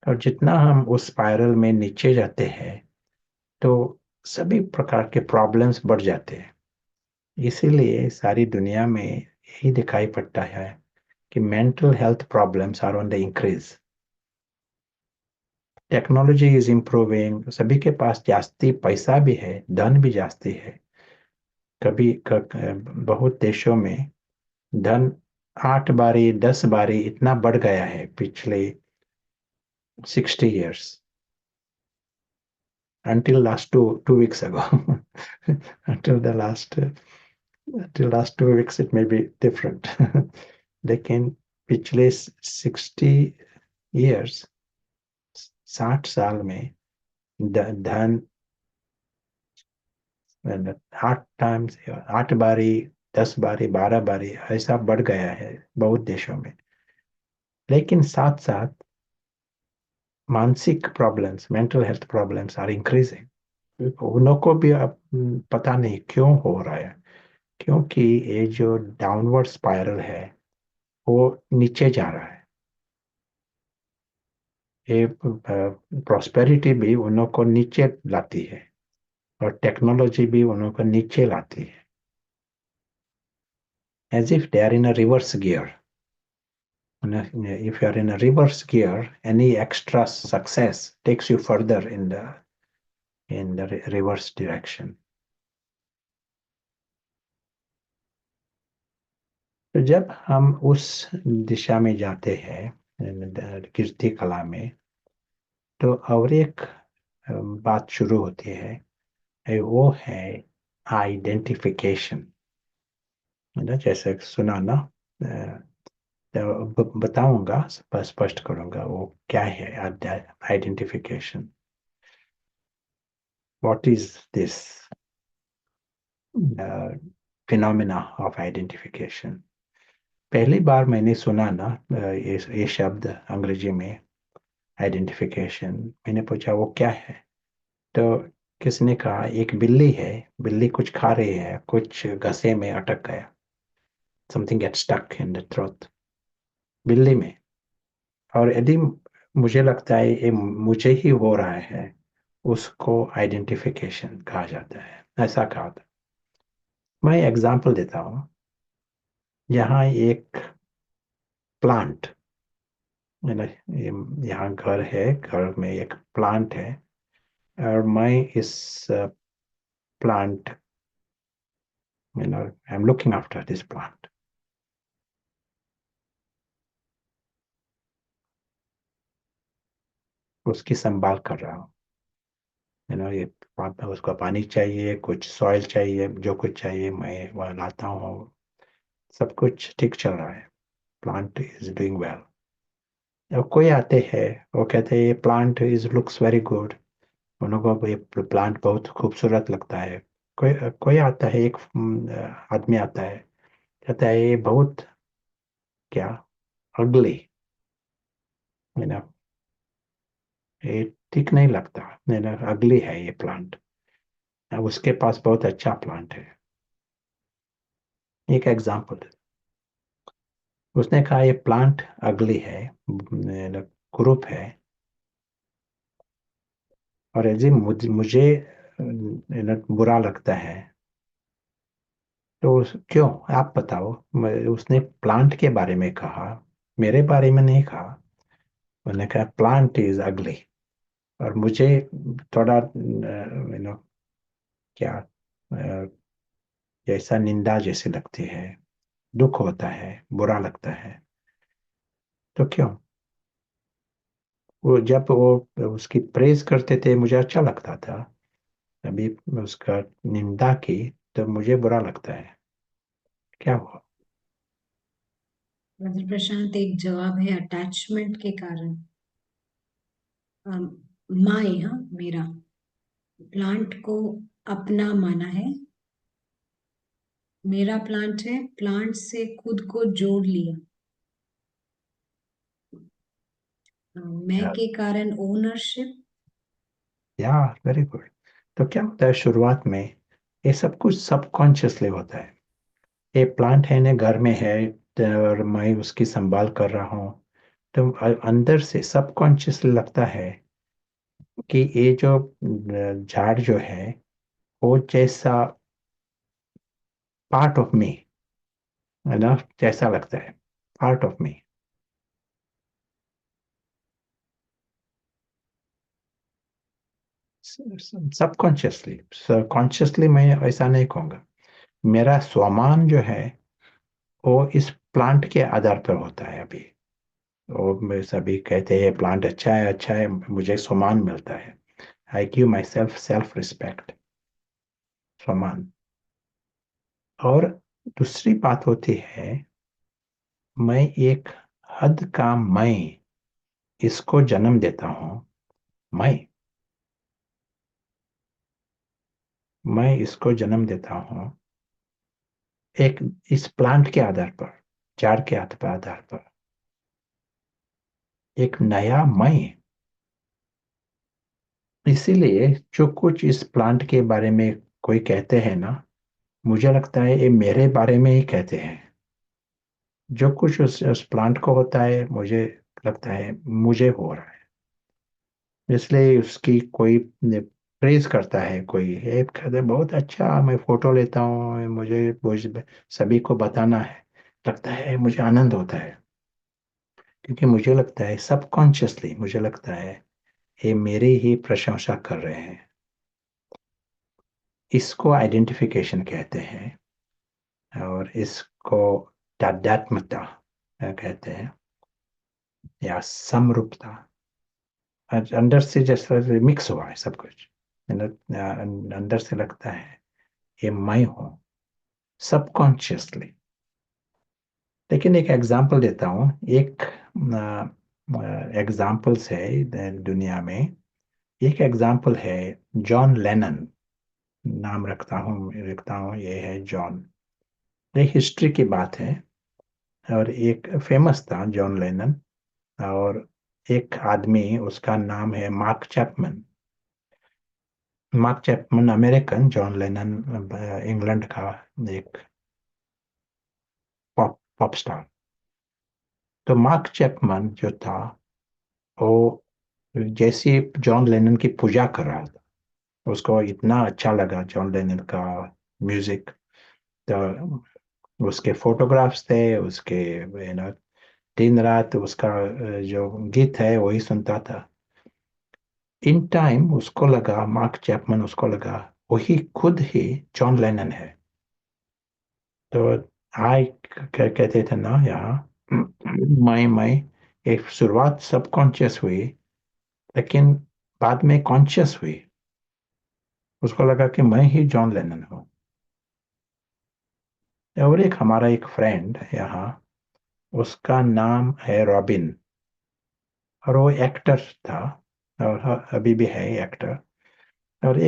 और जितना हम उस स्पाइरल में नीचे जाते हैं तो सभी प्रकार के प्रॉब्लम्स बढ़ जाते हैं। इसीलिए सारी दुनिया में यही दिखाई पड़ता है कि mental health problems are on the increase. Technology is improving, सभी के पास जास्ती पैसा भी है, धन भी जास्ती है। बहुत देशों में धन 8 बारी 10 बारी इतना बढ़ गया है पिछले 60 years, until last two weeks ago. until the last until last 2 weeks it may be different. लेकिन पिछले 60 years, 60 साल में धन 8 times, 8 बारी 10 बारी 12 बारी ऐसा बढ़ गया है बहुत देशों में। लेकिन साथ साथ मानसिक problems, mental health problems are increasing. उन को भी अब पता नहीं क्यों हो रहा है, क्योंकि ये जो डाउनवर्ड स्पाइरल है वो नीचे जा रहा है। ये प्रॉस्पेरिटी भी उन को नीचे लाती है और टेक्नोलॉजी भी उन को नीचे लाती है, as if they are in a reverse gear. If you are in a reverse gear, any extra success takes you further in the reverse direction. तो जब हम उस दिशा में जाते हैं कीर्ति कला में, तो और एक बात शुरू होती है, वो है आइडेंटिफिकेशन। जैसे सुना ना, तो बताऊंगा, स्पष्ट करूंगा वो क्या है identification. What is this phenomena of identification? पहली बार मैंने सुना ना ये शब्द अंग्रेजी में, आइडेंटिफिकेशन, मैंने पूछा वो क्या है। तो किसने कहा एक बिल्ली है, बिल्ली कुछ खा रही है, कुछ घसे में अटक गया, something get stuck in the throat, बिल्ली में। और यदि मुझे लगता है ये मुझे ही हो रहा है, उसको आइडेंटिफिकेशन कहा जाता है, ऐसा कहा था। मैं एग्जांपल देता हूँ। यहाँ एक प्लांट, यहाँ घर है, घर में एक प्लांट है, और मैं इस plant, I am looking after this plant. उसकी संभाल कर रहा हूँ। ये उसको पानी चाहिए, कुछ सॉइल चाहिए, जो कुछ चाहिए मैं वह लाता हूँ। सब कुछ ठीक चल रहा है। Plant is doing well. अब कोई आते हैं, वो कहते हैं ये plant is looks very good, उनको ये प्लांट बहुत खूबसूरत लगता है। कोई कोई आता है, एक आदमी आता है, कहता है ये बहुत क्या अगली, ना, ये ठीक नहीं लगता, नहीं ना, अगली है ये प्लांट। अब उसके पास बहुत अच्छा प्लांट है। एक एग्जांपल, उसने कहा ये प्लांट अगली है, कुरूप है, और यदि मुझे बुरा लगता है, तो क्यों, आप बताओ। उसने प्लांट के बारे में कहा, मेरे बारे में नहीं कहा। उन्होंने कहा प्लांट इज अगली, और मुझे थोड़ा क्या जैसा निंदा जैसी लगती है, दुख होता है, बुरा लगता है। तो क्यों, वो जब वो उसकी प्रेज करते थे मुझे अच्छा लगता था, अभी उसका निंदा की तो मुझे बुरा लगता है। क्या हुआ? ब्रदर प्रशांत, एक जवाब है अटैचमेंट के कारण। माए, हाँ, मेरा प्लांट को अपना माना है। मेरा प्लांट है, प्लांट से खुद को जोड़ लिया। मैं या के कारण ओनरशिप। या वेरी गुड। तो क्या होता है शुरुआत में, ये सब कुछ सबकॉन्शियसली होता है। ये प्लांट है ना, घर में है, और मैं उसकी संभाल कर रहा हूँ, तो अंदर से सबकॉन्शियसली लगता है कि ये जो झाड़ जो है, वो जैसा पार्ट ऑफ मी, है ना, जैसा लगता है, part of me. Subconsciously, consciously मैं ऐसा नहीं कहूँगा। मेरा स्वमान जो है वो इस प्लांट के आधार पर होता है अभी। वो सभी कहते हैं प्लांट अच्छा है, अच्छा है, मुझे स्वमान मिलता है। I give myself self respect, स्वमान। और दूसरी बात होती है, मैं एक हद का मैं इसको जन्म देता हूँ। मैं इसको जन्म देता हूँ एक, इस प्लांट के आधार पर, झाड़ के आधार पर, एक नया मैं। इसीलिए जो कुछ इस प्लांट के बारे में कोई कहते हैं ना, मुझे लगता है ये मेरे बारे में ही कहते हैं। जो कुछ उस प्लांट को होता है, मुझे लगता है मुझे हो रहा है। इसलिए उसकी कोई प्रेज करता है, कोई ये कहते हैं बहुत अच्छा, मैं फोटो लेता हूँ, मुझे सभी को बताना है, लगता है मुझे आनंद होता है। क्योंकि मुझे लगता है सबकॉन्शियसली, मुझे लगता है ये मेरी ही प्रशंसा कर रहे हैं। इसको आइडेंटिफिकेशन कहते हैं, और इसको तादात्म्यता कहते हैं, या समरूपता। अंदर से जैसा मिक्स हुआ है सब कुछ, अंदर से लगता है ये मैं हूँ, सबकॉन्शियसली। लेकिन एक एग्जांपल देता हूँ, एक एग्जांपल्स है दुनिया में। एक एग्जांपल है जॉन लेनन, नाम रखता हूँ, ये है जॉन। एक हिस्ट्री की बात है, और एक फेमस था जॉन लेनन, और एक आदमी उसका नाम है mark Chapman. Mark Chapman American, John Lennon England का एक पॉप स्टार। तो मार्क चैपमैन जो था, वो जैसे जॉन लेनन की पूजा कर रहा था, उसको इतना अच्छा लगा जॉन लेनन का म्यूजिक। तो उसके फोटोग्राफ्स थे उसके, दिन रात उसका जो गीत है वही सुनता था। इन टाइम उसको लगा, मार्क चैपमैन उसको लगा वही खुद ही जॉन लेनन है। तो आई कहते थे ना यहाँ, मैं एक शुरुआत सबकॉन्शियस हुई, लेकिन बाद में कॉन्शियस हुई, उसको लगा कि मैं ही जॉन लेनन हूँ। और एक हमारा एक फ्रेंड यहाँ, उसका नाम है रॉबिन, और वो एक्टर था, और अभी भी है एक्टर। और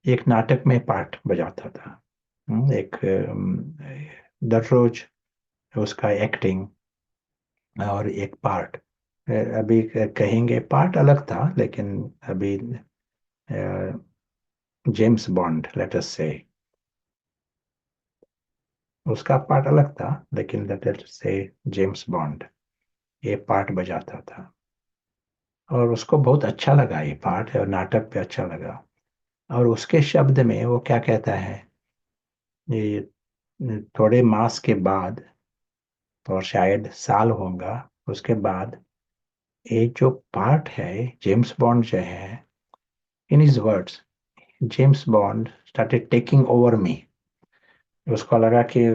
एक नाटक में पार्ट बजाता था। एक दररोज उसका एक्टिंग और एक पार्ट, अभी कहेंगे पार्ट अलग था, लेकिन अभी जेम्स बॉन्ड लेट अस से, उसका पार्ट अलग था, लेकिन लेट अस से जेम्स बॉन्ड ये पार्ट बजाता था। और उसको बहुत अच्छा लगा ये पार्ट, और नाटक पे अच्छा लगा। और उसके शब्द में वो क्या कहता है, ये थोड़े मास के बाद, और शायद साल होगा उसके बाद, ये जो पार्ट है, जेम्स बॉन्ड जो है, in his words, James bond started taking over me. उसको लगा कि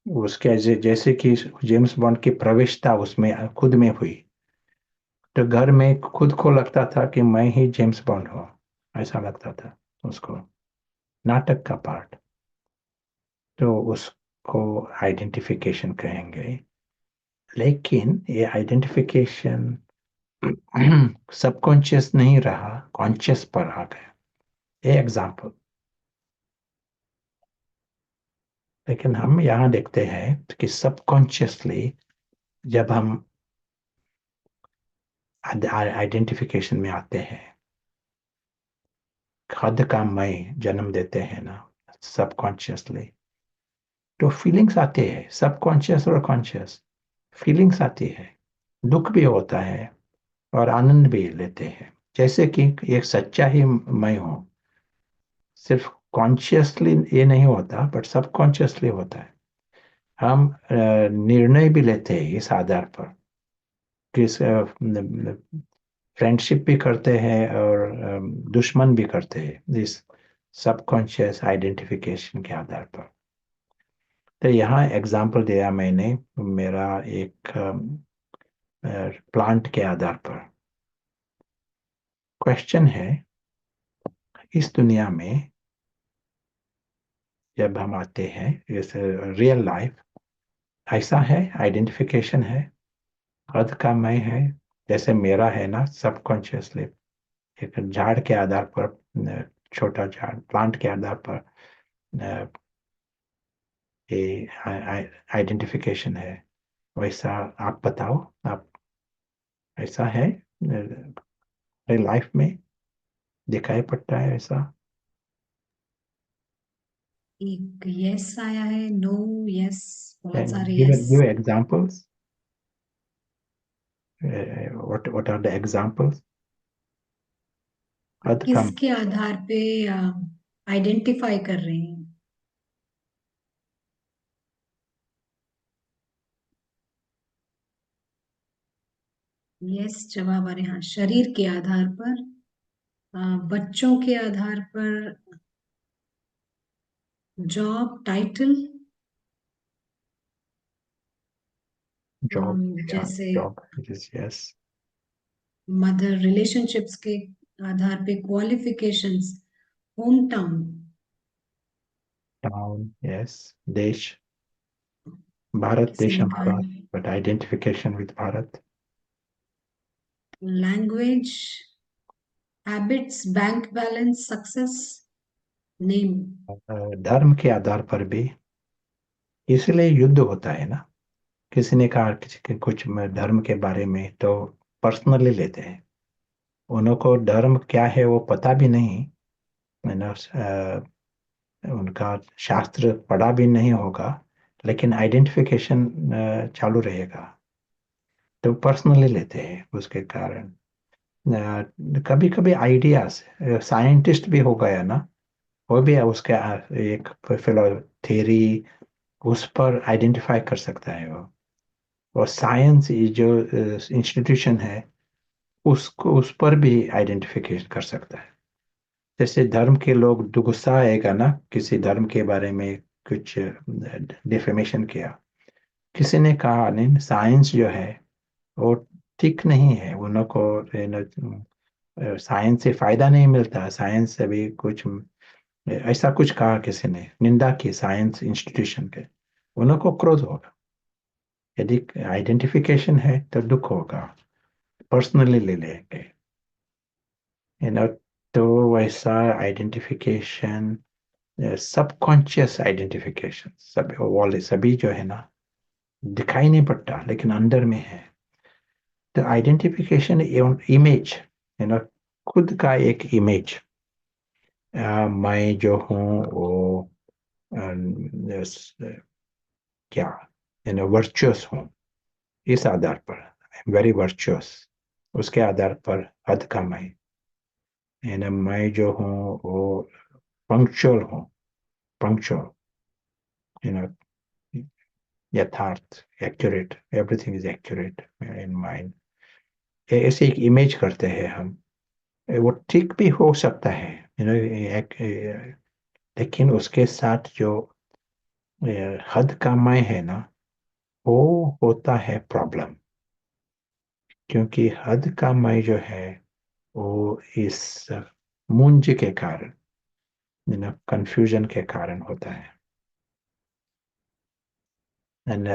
उसके जैसे कि जेम्स बॉन्ड की प्रवेशता उसमें खुद में हुई, तो घर में खुद को लगता था कि मैं ही जेम्स बॉन्ड हूँ, ऐसा लगता था उसको। नाटक का पार्ट, तो उसको आइडेंटिफिकेशन कहेंगे। लेकिन ये आइडेंटिफिकेशन सबकॉन्शियस नहीं रहा, कॉन्शियस पर आ गया, ये एग्जाम्पल। लेकिन हम यहाँ देखते हैं कि सबकॉन्शियसली जब हम आइडेंटिफिकेशन में आते हैं, खुद का मैं जन्म देते हैं ना सबकॉन्शियसली, तो फीलिंग्स आती है, सबकॉन्शियस और कॉन्शियस फीलिंग्स आती है, दुख भी होता है और आनंद भी लेते हैं। जैसे कि एक सच्चा ही मैं हूँ, सिर्फ कॉन्शियसली ये नहीं होता, बट सबकॉन्शियसली होता है। हम निर्णय भी लेते हैं इस आधार पर, किस फ्रेंडशिप भी करते हैं और दुश्मन भी करते हैं इस सबकॉन्शियस आइडेंटिफिकेशन के आधार पर। तो यहाँ एग्जांपल दिया मैंने मेरा एक प्लांट के आधार पर। क्वेश्चन है, इस दुनिया में जब हम आते हैं, इस रियल लाइफ ऐसा है, आइडेंटिफिकेशन है, खुद का मैं है, जैसे मेरा है ना सबकॉन्शियसली, एक झाड़ के आधार पर, छोटा झाड़ प्लांट के आधार पर अ, ये आइडेंटिफिकेशन है। वैसा आप बताओ, आप ऐसा है लाइफ में दिखाई पड़ता है ऐसा? एक यस आया है, नो, यस, बहुत Can सारे you yes. give examples? What are the examples? खुद का किसके आधार पे आइडेंटिफाई कर रहे हैं? यस जवाब आ रहे हैं, हाँ, शरीर के आधार पर, बच्चों के आधार पर, जॉब टाइटल, जॉब, या जैसे जॉब, यस। मदर, रिलेशनशिप्स के आधार पे, qualifications, home town, town, yes. देश, भारत किसी देश ने कहा हमारा, but identification with Bharat. Language, habits, bank balance, success, name. धर्म के आधार पर भी, इसलिए युद्ध होता है ना। किसी ने कहा किसी के कुछ धर्म के बारे में, तो पर्सनली लेते हैं। उनको धर्म क्या है वो पता भी नहीं है ना, उनका शास्त्र पढ़ा भी नहीं होगा, लेकिन आइडेंटिफिकेशन चालू रहेगा, तो पर्सनली लेते हैं उसके कारण। कभी कभी आइडियाज, साइंटिस्ट भी हो गया ना, वो भी उसके एक फिलो थ्योरी, उस पर आइडेंटिफाई कर सकता है वो। और साइंस जो इंस्टीट्यूशन है, उसको उस पर भी आइडेंटिफिकेशन कर सकता है। जैसे धर्म के लोग, गुस्सा आएगा ना किसी धर्म के बारे में, कुछ डिफेमेशन किया, किसी ने कहा नहीं, साइंस जो है वो ठीक नहीं है, उन को साइंस से फायदा नहीं मिलता। साइंस से भी कुछ ऐसा कुछ कहा, किसी ने निंदा की साइंस इंस्टीट्यूशन के, उन को क्रोध होगा। यदि आइडेंटिफिकेशन है तो दुख होगा, पर्सनली ले लेंगे, यू नो। तो वैसा आइडेंटिफिकेशन, सबकॉन्शियस आइडेंटिफिकेशन, सब वाले सभी जो है ना, दिखाई नहीं पड़ता लेकिन अंदर में है। तो आइडेंटिफिकेशन इमेज, यू नो, खुद का एक इमेज, मैं जो हूँ वो क्या, यू नो, वर्चुअस हूँ, इस आधार पर वेरी वर्चुअस, उसके आधार पर हद का मैं, यू नो, मैं जो हूँ वो पंक्चुअल हूँ, पंक्चुअल, यू नो, यथार्थ, accurate, everything is accurate in mind. ऐसे एक इमेज करते हैं हम। वो ठीक भी हो सकता है, यू नो, लेकिन उसके साथ जो हद का मैं है ना, वो होता है प्रॉब्लम। क्योंकि हद का मैं जो है वो इस मूंज के कारण, यू नो, कंफ्यूजन के कारण होता है। एंड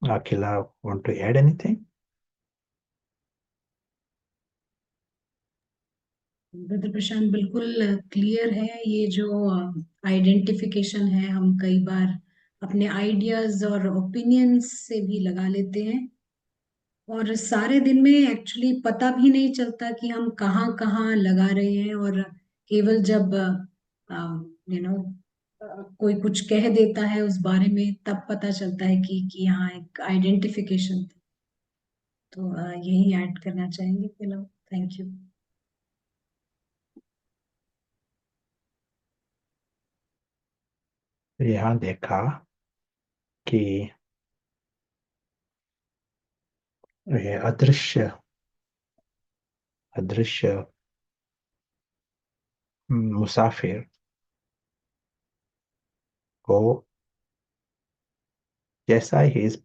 अकेला want to add anything? Brother Prashant, बिल्कुल क्लियर है। ये जो आइडेंटिफिकेशन है, हम कई बार अपने आइडियाज और ओपिनियंस से भी लगा लेते हैं, और सारे दिन में एक्चुअली पता भी नहीं चलता कि हम कहाँ कहाँ लगा रहे हैं। और केवल जब यू नो कोई कुछ कह देता है उस बारे में, तब पता चलता है कि यहाँ एक आइडेंटिफिकेशन था। तो यही ऐड करना चाहेंगे फिलहाल। Thank you. यहाँ देखा कि ये अदृश्य, अदृश्य मुसाफिर को, जैसा he is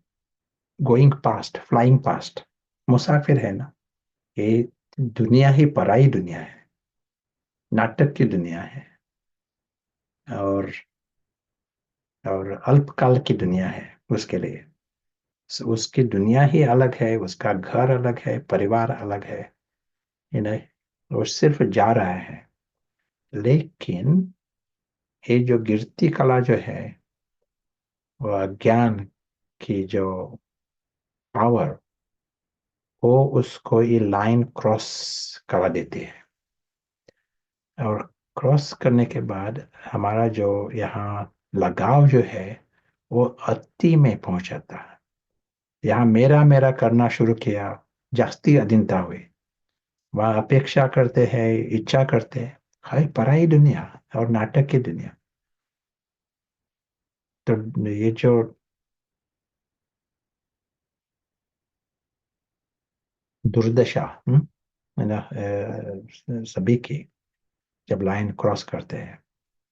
going past, flying past, मुसाफिर है ना, ये दुनिया ही पराई दुनिया है, नाटक की दुनिया है, और अल्पकाल की दुनिया है उसके लिए। उसकी दुनिया ही अलग है, उसका घर अलग है, परिवार अलग है, यू नो, वो सिर्फ जा रहा है। लेकिन ये जो गिरती कला जो है, वो अज्ञान की जो पावर, वो उसको ये लाइन क्रॉस करा देती है। और क्रॉस करने के बाद हमारा जो यहाँ लगाव जो है, वो अति में पहुंच जाता है। यहाँ मेरा मेरा करना शुरू किया, जास्ती अधीनता हुई, वह अपेक्षा करते हैं, इच्छा करते हैं, हाय पराई दुनिया और नाटक की दुनिया। तो ये जो दुर्दशा, है ना, सभी की, जब लाइन क्रॉस करते हैं,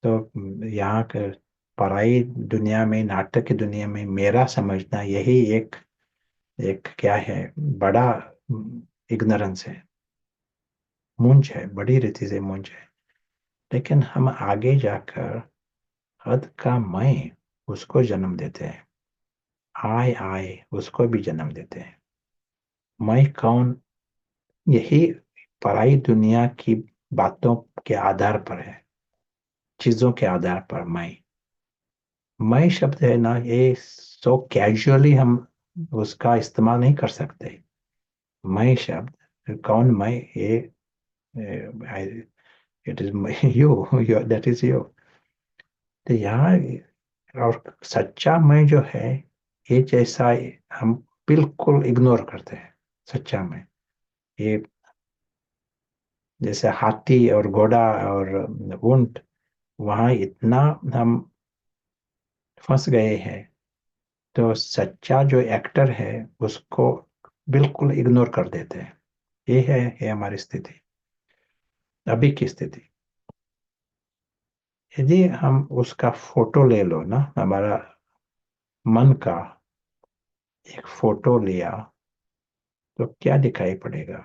तो यहाँ के पराई दुनिया में, नाटक की दुनिया में मेरा समझना, यही एक एक क्या है, बड़ा इग्नोरेंस है, मूंज है, बड़ी रीति से मूंज है। लेकिन हम आगे जाकर हद का मैं, उसको जन्म देते हैं, आय आय उसको भी जन्म देते हैं। मैं कौन, यही पराई दुनिया की बातों के आधार पर है, चीजों के आधार पर मैं शब्द है ना, ये सो कैजुअली हम उसका इस्तेमाल नहीं कर सकते। मैं शब्द, कौन मैं, ये it is you, that is you. तो यहाँ, और सच्चा मैं जो है, ये जैसा हम बिल्कुल इग्नोर करते हैं। सच्चा मैं, ये जैसे हाथी और घोड़ा और ऊंट, वहां इतना हम फंस गए हैं। तो सच्चा जो एक्टर है, उसको बिल्कुल इग्नोर कर देते हैं। ये हमारी स्थिति, अभी की स्थिति। यदि हम उसका फोटो ले लो ना, हमारा मन का एक फोटो लिया, तो क्या दिखाई पड़ेगा?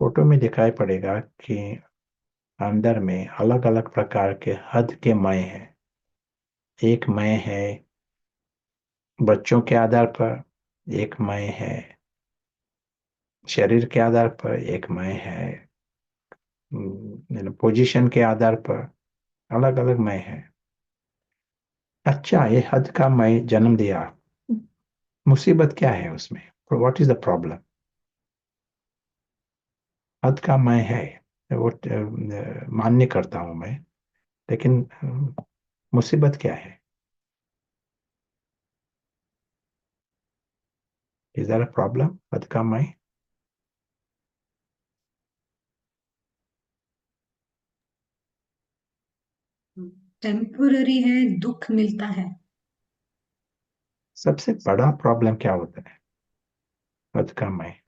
फोटो में दिखाई पड़ेगा कि अंदर में अलग अलग प्रकार के हद के मय हैं। एक मय है बच्चों के आधार पर, एक मय है शरीर के आधार पर, एक मय है पोजीशन के आधार पर, अलग अलग मय है। अच्छा, ये हद का मय जन्म दिया, मुसीबत क्या है उसमें? What is the problem? हद का मय है, वो मान्य करता हूं मैं, लेकिन मुसीबत क्या है? इज देयर अ प्रॉब्लम हद का मय? टेम्पोररी है, दुख मिलता है। सबसे बड़ा प्रॉब्लम क्या होता है हद का मय?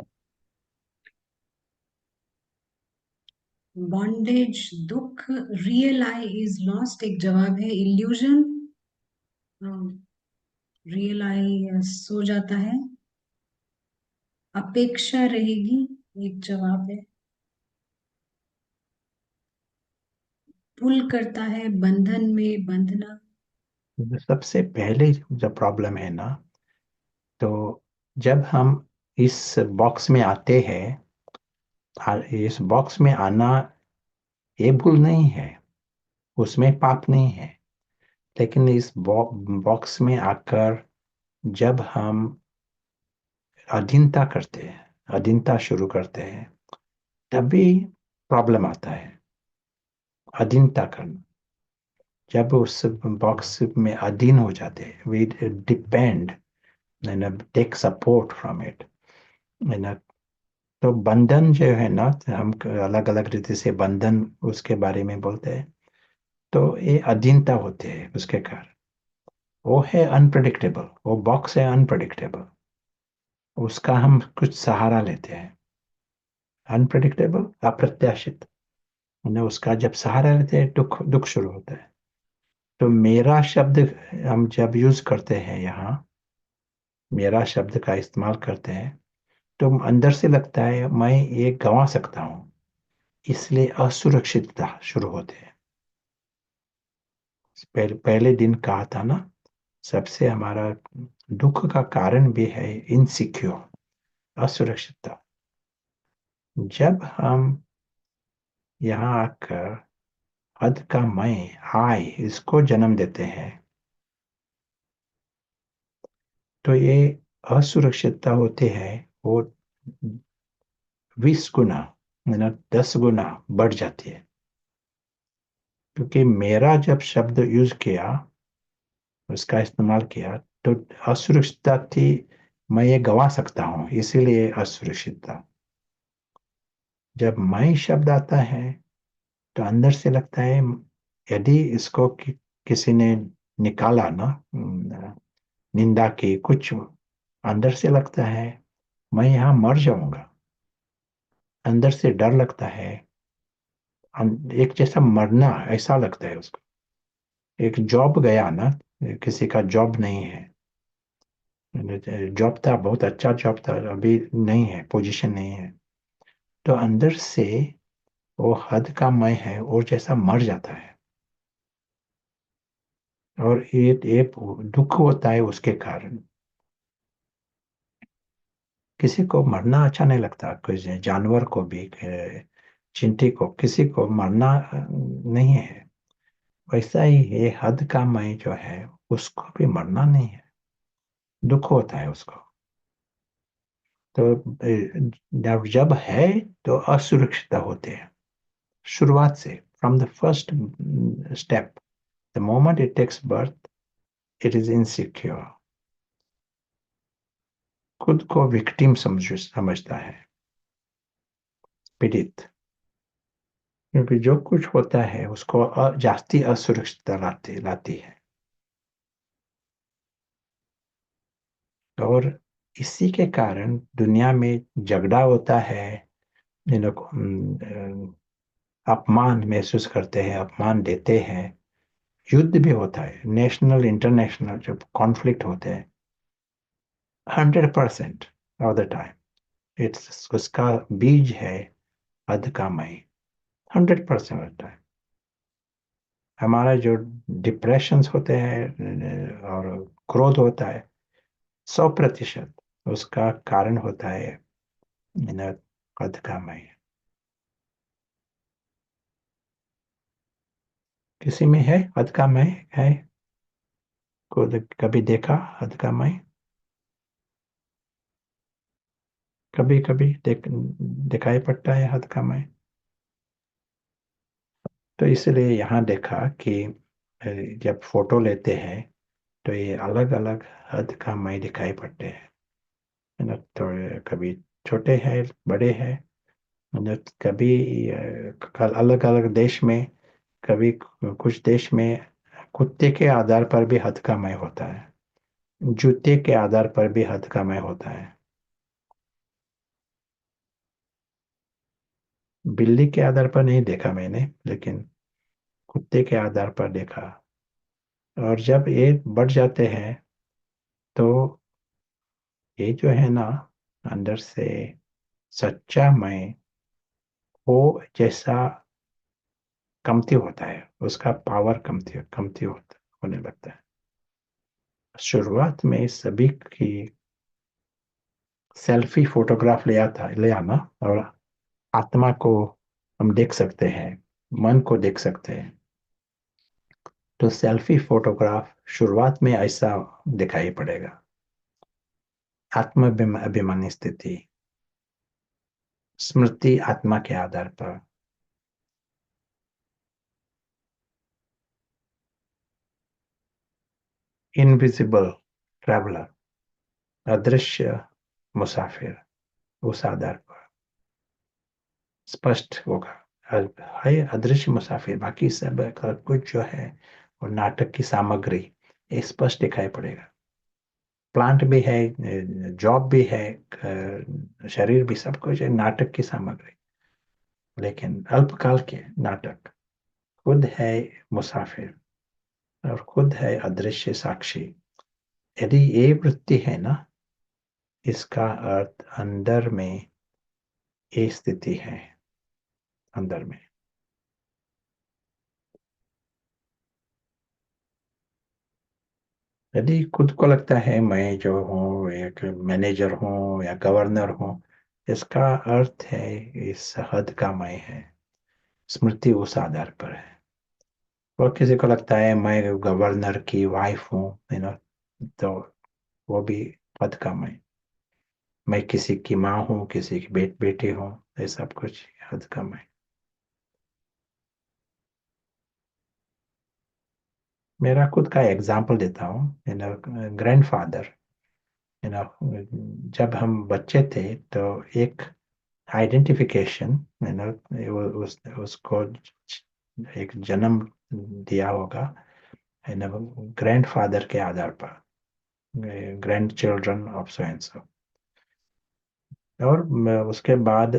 बॉन्डेज, दुख। रियल आई इज लॉस्ट एक जवाब है। इल्यूजन, रियल आई सो जाता है। अपेक्षा रहेगी एक जवाब है। पुल करता है, बंधन में बंधना। सबसे पहले जो प्रॉब्लम है ना, तो जब हम इस बॉक्स में आते हैं, इस बॉक्स में आना ये भूल नहीं है, उसमें पाप नहीं है। लेकिन इस बॉक्स में आकर जब हम अधीनता करते हैं, अधीनता शुरू करते हैं, तभी प्रॉब्लम आता है। अधीनता करना, जब उस बॉक्स में अधीन हो जाते हैं, we depend and take support from it. तो बंधन जो है ना, हम अलग अलग रीति से बंधन उसके बारे में बोलते हैं। तो ये अधीनता होते हैं उसके कारण। वो है अनप्रडिक्टेबल, वो बॉक्स है अनप्रडिक्टेबल, उसका हम कुछ सहारा लेते हैं। अनप्रडिक्टेबल, अप्रत्याशित, उसका जब सहारा लेते हैं दुख दुख शुरू होता है। तो मेरा शब्द हम जब यूज करते हैं यहाँ, मेरा शब्द का इस्तेमाल करते हैं, तो अंदर से लगता है मैं ये गंवा सकता हूँ, इसलिए असुरक्षितता शुरू होते हैं। पहले दिन कहा था ना, सबसे हमारा दुख का कारण भी है इनसिक्योर, असुरक्षितता। जब हम यहाँ आकर हद का मैं, आई, इसको जन्म देते हैं, तो ये असुरक्षितता होती है, वो 20 गुना, 10 गुना बढ़ जाती है। क्योंकि मेरा जब शब्द यूज किया, उसका इस्तेमाल किया, तो असुरक्षितता थी, मैं ये गवा सकता हूँ, इसीलिए असुरक्षितता। जब मैं शब्द आता है, तो अंदर से लगता है यदि इसको किसी ने निकाला ना, निंदा की कुछ, अंदर से लगता है मैं यहाँ मर जाऊंगा। अंदर से डर लगता है, एक जैसा मरना ऐसा लगता है उसको। एक जॉब गया ना, किसी का जॉब नहीं है, जॉब था, बहुत अच्छा जॉब था, अभी नहीं है, पोजीशन नहीं है, तो अंदर से वो हद का मैं है और जैसा मर जाता है। और ये दुख होता है उसके कारण। किसी को मरना अच्छा नहीं लगता, किसी जानवर को भी, चींटी को, किसी को मरना नहीं है। वैसा ही ये हद का मैं जो है, उसको भी मरना नहीं है, दुख होता है उसको। तो जब है तो असुरक्षित होते हैं शुरुआत से, from the first step, the moment it takes birth, it is insecure. खुद को विक्टिम समझता है, पीड़ित। क्योंकि जो कुछ होता है उसको जास्ती असुरक्षितता लाती है। और इसी के कारण दुनिया में झगड़ा होता है, ये लोग अपमान महसूस करते हैं, अपमान देते हैं। युद्ध भी होता है, नेशनल इंटरनेशनल जब कॉन्फ्लिक्ट होते हैं, 100% ऑफ द टाइम इट्स उसका बीज है अध का मई, 100% ऑफ द टाइम। हमारा जो डिप्रेशंस होते हैं और क्रोध होता है, 100% उसका कारण होता है इन अध का मई। किसी में है अध का मई है? को कभी देखा अध का मई? कभी कभी दिखाई पड़ता है अध का मई। तो इसलिए यहाँ देखा कि जब फोटो लेते हैं तो ये अलग अलग हद का मई दिखाई पड़ते हैं, है ना। तो कभी छोटे हैं, बड़े हैं, है ना। कभी अलग अलग देश में, कभी कुछ देश में कुत्ते के आधार पर भी हद का मय होता है, जूते के आधार पर भी हद का मय होता है। बिल्ली के आधार पर नहीं देखा मैंने, लेकिन कुत्ते के आधार पर देखा। और जब ये बढ़ जाते हैं तो ये जो है ना, अंदर से सच्चा मैं वो जैसा कमती होता है, उसका पावर कमती कमती होने लगता है। शुरुआत में सभी की सेल्फी फोटोग्राफ ले आना, और आत्मा को हम देख सकते हैं, मन को देख सकते हैं। तो सेल्फी फोटोग्राफ शुरुआत में ऐसा दिखाई पड़ेगा, आत्म अभिमानी स्थिति, स्मृति आत्मा के आधार पर। इनविजिबल ट्रैवलर, अदृश्य मुसाफिर, उस आधार पर स्पष्ट होगा। है अदृश्य मुसाफिर, बाकी सब कुछ जो है वो नाटक की सामग्री, ये स्पष्ट दिखाई पड़ेगा। प्लांट भी है, जॉब भी है, शरीर भी, सब कुछ है नाटक की सामग्री। लेकिन अल्पकाल के नाटक, खुद है मुसाफिर और खुद है अदृश्य साक्षी। यदि ये वृत्ति है ना, इसका अर्थ अंदर में ये स्थिति है, अंदर में। यदि खुद को लगता है मैं जो हूँ एक मैनेजर हूँ या गवर्नर हूँ, इसका अर्थ है इस हद का मैं है, स्मृति उस आधार पर है। और किसी को लगता है मैं गवर्नर की वाइफ हूँ, यू नो, तो वो भी हद का मैं किसी की माँ हूँ, किसी की बेटी हूँ, ये सब कुछ हद का मैं। मेरा खुद का एग्जाम्पल देता हूँ, you know, grandfather, you know, जब हम बच्चे थे तो एक आइडेंटिफिकेशन, यू नो, उसको एक जन्म दिया होगा, यू नो, ग्रैंडफादर के आधार पर, grand children of so and so. और उसके बाद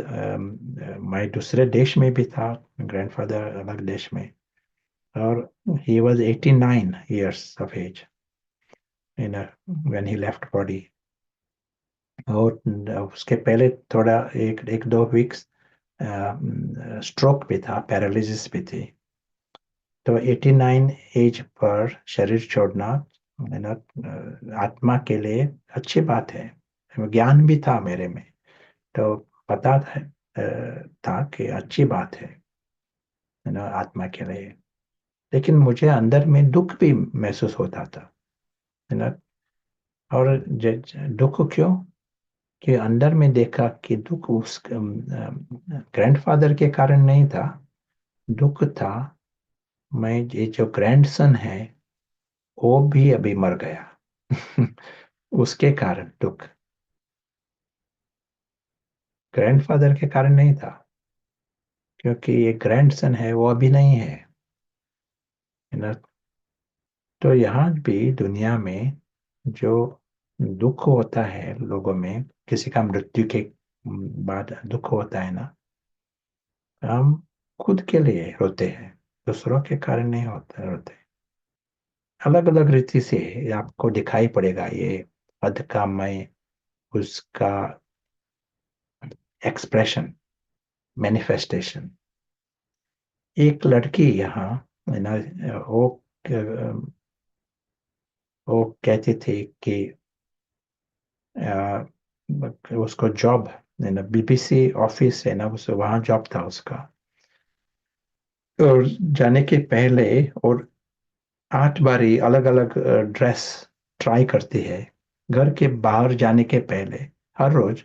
मैं दूसरे देश में भी था, ग्रैंडफादर अलग देश में, और he was 89 years of age in when he left body। और उसके पहले थोड़ा एक एक दो वीक्स स्ट्रोक भी था, पैरालिसिस भी थी। तो 89 एज पर शरीर छोड़ना, है ना, आत्मा के लिए अच्छी बात है। ज्ञान भी था मेरे में, तो पता था कि अच्छी बात है ना, आत्मा के लिए। लेकिन मुझे अंदर में दुख भी महसूस होता था, है ना। और दुख क्यों? कि अंदर में देखा कि दुख उस ग्रैंडफादर के कारण नहीं था, दुख था मैं ये जो ग्रैंडसन है वो भी अभी मर गया उसके कारण दुख, ग्रैंडफादर के कारण नहीं था। क्योंकि ये ग्रैंडसन है वो अभी नहीं है ना। तो यहाँ भी दुनिया में जो दुख होता है लोगों में, किसी का मृत्यु के बाद दुख होता है ना, हम खुद के लिए रोते हैं, दूसरों के कारण नहीं होते रोते। अलग अलग रीति से आपको दिखाई पड़ेगा ये अध का मैं, उसका एक्सप्रेशन, मैनिफेस्टेशन। एक लड़की यहाँ है ना, वो कहती थी कि अ, उसको जॉब है ना, बीबीसी ऑफिस है ना, उस वहाँ जॉब था उसका। और जाने के पहले और 8 बारी अलग अलग ड्रेस ट्राई करती है, घर के बाहर जाने के पहले। हर रोज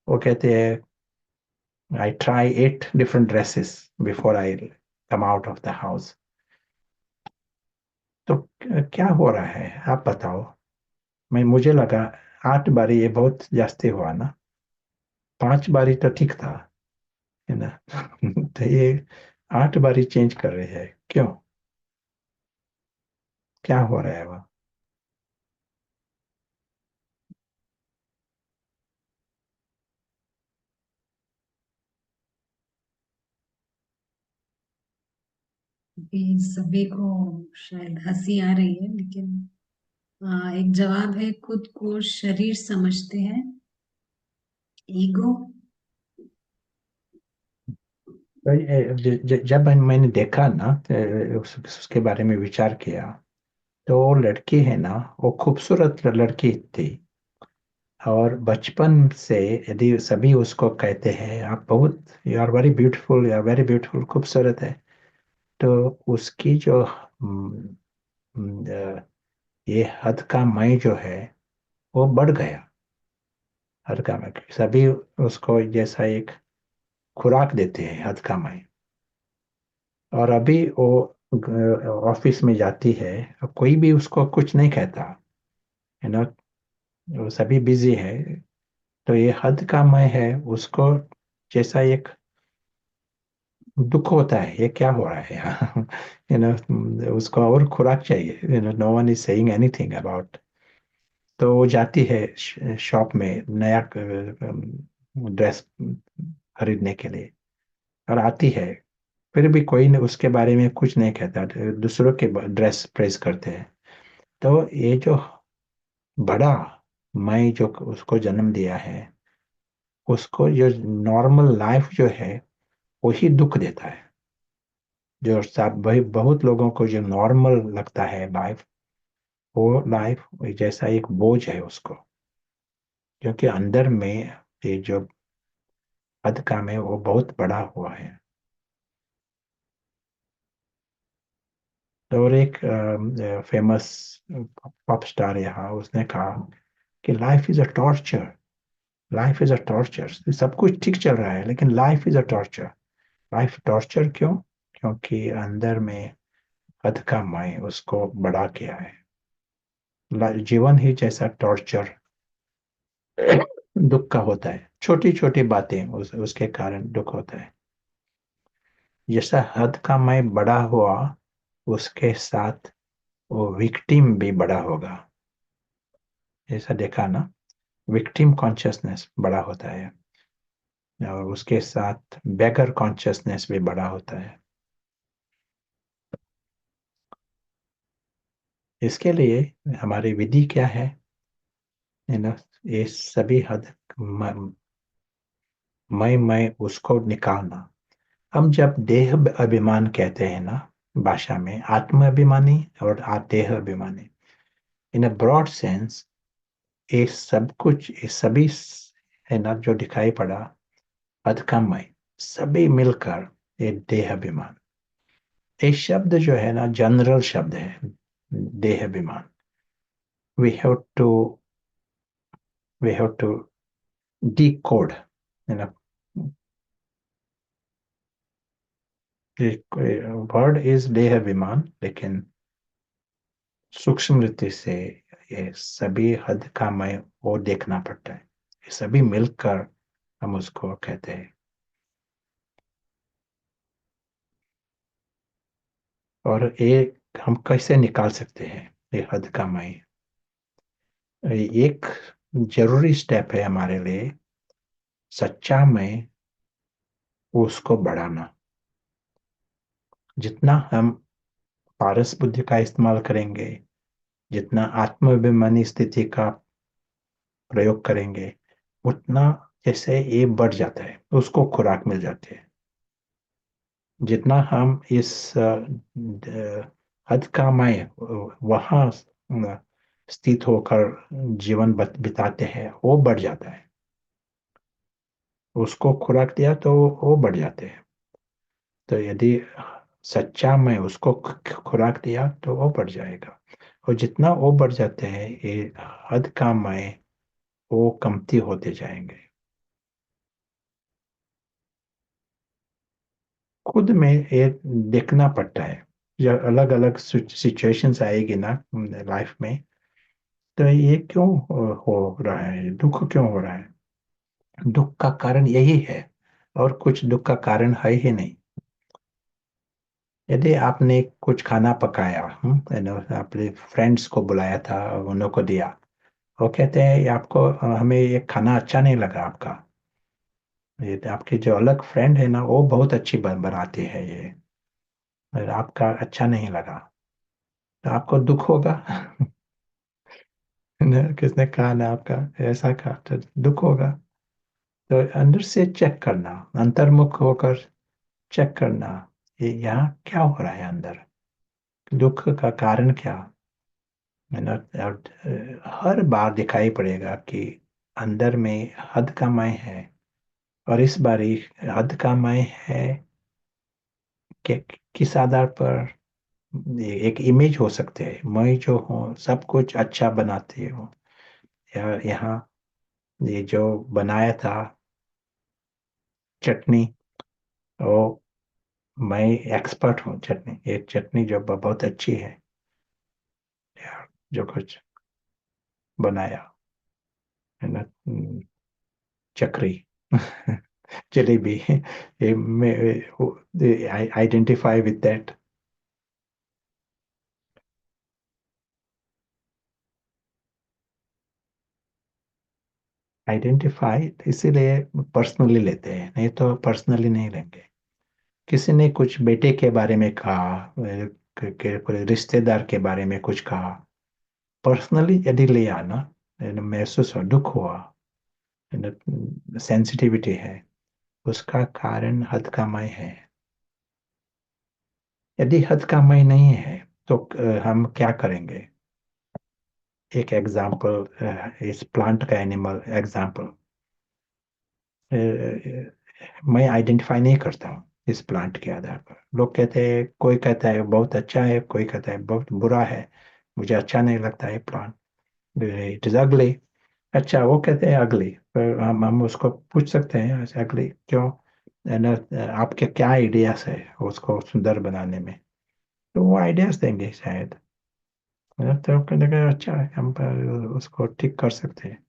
वो कहते हैं, I try 8 different dresses before I come out of the house. तो क्या हो रहा है आप बताओ। मुझे लगा 8 बारी ये बहुत जास्ती हुआ ना, 5 बारी तो ठीक था, है ना। तो ये 8 बारी चेंज कर रहे हैं क्यों, क्या हो रहा है वह। अभी सभी को शायद हंसी आ रही है, लेकिन एक जवाब है, खुद को शरीर समझते हैं, ईगो। तो जब मैंने देखा ना, तो उसके बारे में विचार किया, तो वो लड़की है ना, वो खूबसूरत लड़की थी। और बचपन से यदि सभी उसको कहते हैं आप बहुत, you are very beautiful, you are very beautiful, खूबसूरत है। तो उसकी जो ये हद का मैं जो है वो बढ़ गया। हद का मैं, सभी उसको जैसा एक खुराक देते हैं, हद का मैं। और अभी वो ऑफिस में जाती है, अब कोई भी उसको कुछ नहीं कहता, है ना, वो सभी बिजी है। तो ये हद का मैं है उसको, जैसा एक दुख होता है, ये क्या हो रहा है यहाँ। यू नो, उसको और खुराक चाहिए, no one is saying anything about. तो वो जाती है शॉप में नया ड्रेस खरीदने के लिए, और आती है, फिर भी कोई ने उसके बारे में कुछ नहीं कहता, दूसरों के ड्रेस प्रेस करते हैं। तो ये जो बड़ा मैं जो उसको जन्म दिया है, उसको जो नॉर्मल लाइफ जो है वही दुख देता है। जो सब भाई बहुत लोगों को जो नॉर्मल लगता है लाइफ, वो लाइफ जैसा एक बोझ है उसको, क्योंकि अंदर में ये जो हद काम है वो बहुत बड़ा हुआ है। तो और एक फेमस पॉप स्टार यहाँ, उसने कहा कि life is a torture, life is a torture. सब कुछ ठीक चल रहा है लेकिन life is a torture. Life torture क्यों, क्योंकि अंदर में हद का मैं उसको बड़ा किया है। जीवन ही जैसा टॉर्चर दुख का होता है, छोटी छोटी बातें उसके कारण दुख होता है। जैसा हद का मैं बड़ा हुआ, उसके साथ वो विक्टिम भी बड़ा होगा। ऐसा देखा ना, विक्टिम कॉन्शियसनेस बड़ा होता है, और उसके साथ बेगर कॉन्शियसनेस भी बड़ा होता है। इसके लिए हमारी विधि क्या है ना, ये सभी हद मैं उसको निकालना। हम जब देह अभिमान कहते हैं ना, भाषा में आत्म अभिमानी और देह अभिमानी, इन अ ब्रॉड सेंस, ये सब कुछ, ये सभी है ना जो दिखाई पड़ा, अधकमय, सभी मिलकर ये देह अभिमान। ये शब्द जो है ना जनरल शब्द है, देह अभिमान। We have to we have to decode, है ना। वर्ड इज देह अभिमान, लेकिन सूक्ष्म रीति से ये सभी हद का मैं वो देखना पड़ता है। ये सभी मिलकर हम उसको कहते हैं। और ये हम कैसे निकाल सकते हैं ये हद का मैं। एक जरूरी स्टेप है हमारे लिए, सच्चा मैं उसको बढ़ाना। जितना हम पारस बुद्धि का इस्तेमाल करेंगे, जितना आत्माभिमानी स्थिति का प्रयोग करेंगे, उतना जैसे ये बढ़ जाता है, उसको खुराक मिल जाती है। जितना हम इस हद का मैं वहाँ स्थित होकर जीवन बिताते हैं, वो बढ़ जाता है। उसको खुराक दिया तो वो बढ़ जाते हैं। तो यदि सच्चा मैं उसको खुराक दिया तो वो बढ़ जाएगा। और जितना वो बढ़ जाते हैं, ये हद का मैं वो कमती होते जाएंगे। खुद में ये देखना पड़ता है। जब अलग अलग सिचुएशंस आएगी ना लाइफ में, तो ये क्यों हो रहा है, दुख क्यों हो रहा है? दुख का कारण यही है, और कुछ दुख का कारण है ही नहीं। यदि आपने कुछ खाना पकाया, अपने फ्रेंड्स को बुलाया था, उन्हों को दिया, वो कहते हैं, "ये आपको हमें ये खाना अच्छा नहीं लगा आपका। ये तो आपके जो अलग फ्रेंड है ना, वो बहुत अच्छी बनाती है ये, और आपका अच्छा नहीं लगा।" तो आपको दुख होगा। किसने कहा ना आपका ऐसा कहा, तो दुख होगा। तो अंदर से चेक करना, अंतर्मुख होकर चेक करना, ये यहाँ क्या हो रहा है अंदर, दुख का कारण क्या है ना। और हर बार दिखाई पड़ेगा कि अंदर में हद का मैं है। और इस बारी हद का मैं है कि किस आधार पर? एक इमेज हो सकते हैं, मैं जो हूँ सब कुछ अच्छा बनाती हूँ, या यहाँ ये जो बनाया था चटनी, वो मैं एक्सपर्ट हूँ चटनी, ये चटनी जो बहुत अच्छी है, यार जो कुछ बनाया है ना, चक्री, जलेबी, ये मैं आइडेंटिफाई विद दैट। आइडेंटिफाई इसीलिए पर्सनली लेते हैं, नहीं तो पर्सनली नहीं लेंगे। किसी ने कुछ बेटे के बारे में कहा, कोई रिश्तेदार के बारे में कुछ कहा, पर्सनली यदि लिया ना, महसूस हुआ, दुख हुआ, सेंसिटिविटी है, उसका कारण हद का मैं है। यदि हद का मैं नहीं है, तो हम क्या करेंगे? एक एग्जाम्पल, इस प्लांट का एनिमल एग्जाम्पल, मैं आइडेंटिफाई नहीं करता हूँ इस प्लांट के आधार पर। लोग कहते हैं, कोई कहता है बहुत अच्छा है, कोई कहता है बहुत बुरा है, मुझे अच्छा नहीं लगता है प्लांट, इट इज अगली। अच्छा, वो कहते हैं अगली, पर हम उसको पूछ सकते हैं, अगली क्यों? है ना, आपके क्या आइडियाज है उसको सुंदर बनाने में? तो वो आइडियाज देंगे शायद, है ना। तो कहने का अच्छा है, हम उसको ठीक कर सकते हैं।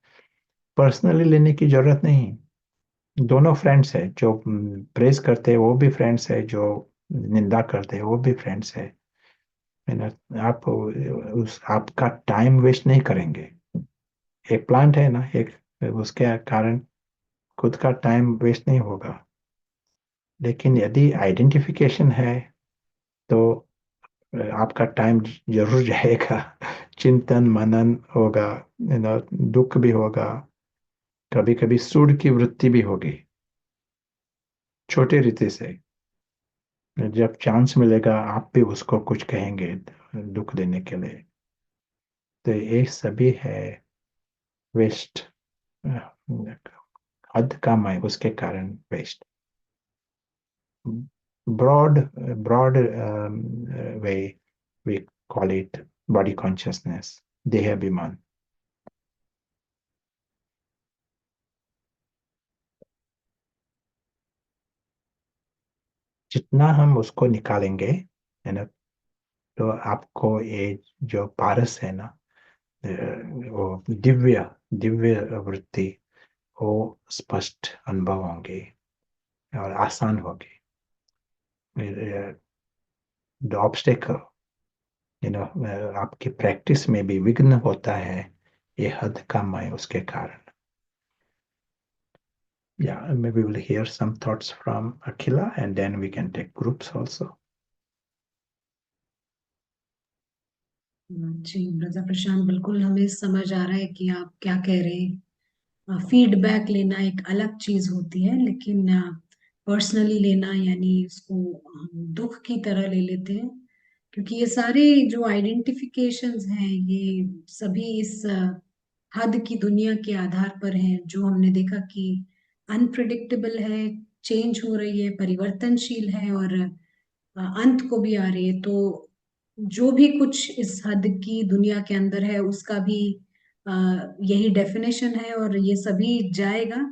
पर्सनली लेने की जरूरत नहीं। दोनों फ्रेंड्स है, जो प्रेज करते हैं वो भी फ्रेंड्स है, जो निंदा करते हैं वो भी फ्रेंड्स है ना। आप उस आपका टाइम वेस्ट नहीं करेंगे। एक प्लांट है ना, एक, उसके कारण खुद का टाइम वेस्ट नहीं होगा। लेकिन यदि आइडेंटिफिकेशन है, तो आपका टाइम जरूर जाएगा। चिंतन मनन होगा, दुख भी होगा, कभी कभी सूड की वृत्ति भी होगी, छोटे रीति से। जब चांस मिलेगा आप भी उसको कुछ कहेंगे दुख देने के लिए। तो ये सभी है वेस्ट, हद का मैं उसके कारण waste. Broad way we call it body consciousness, देह अभिमान। जितना हम उसको निकालेंगे, है ना, तो आपको ये जो पारस है ना, अ, वो दिव्य दिव्य वृत्ति, वो स्पष्ट अनुभव होंगे और आसान होगी। द ऑब्स्टेकल, आपकी प्रैक्टिस में भी विघ्न होता है, ये हद कम है उसके कारण। Yeah, maybe we'll hear some thoughts from Akhila, and then we can take groups also. जी, ब्रदर प्रशांत, बिल्कुल हमें समझ आ रहा है कि आप क्या कह रहे हैं। फीडबैक लेना एक अलग चीज होती है, लेकिन पर्सनली लेना यानी उसको हम दुख की तरह ले लेते हैं, क्योंकि ये सारे जो आइडेंटिफिकेशंस हैं ये सभी इस हद की दुनिया के आधार पर हैं, जो हमने देखा कि अनप्रिडिक्टेबल है, चेंज हो रही है, परिवर्तनशील है, और अंत को भी आ रही है। तो जो भी कुछ इस हद की दुनिया के अंदर है उसका भी यही डेफिनेशन है, और ये सभी जाएगा।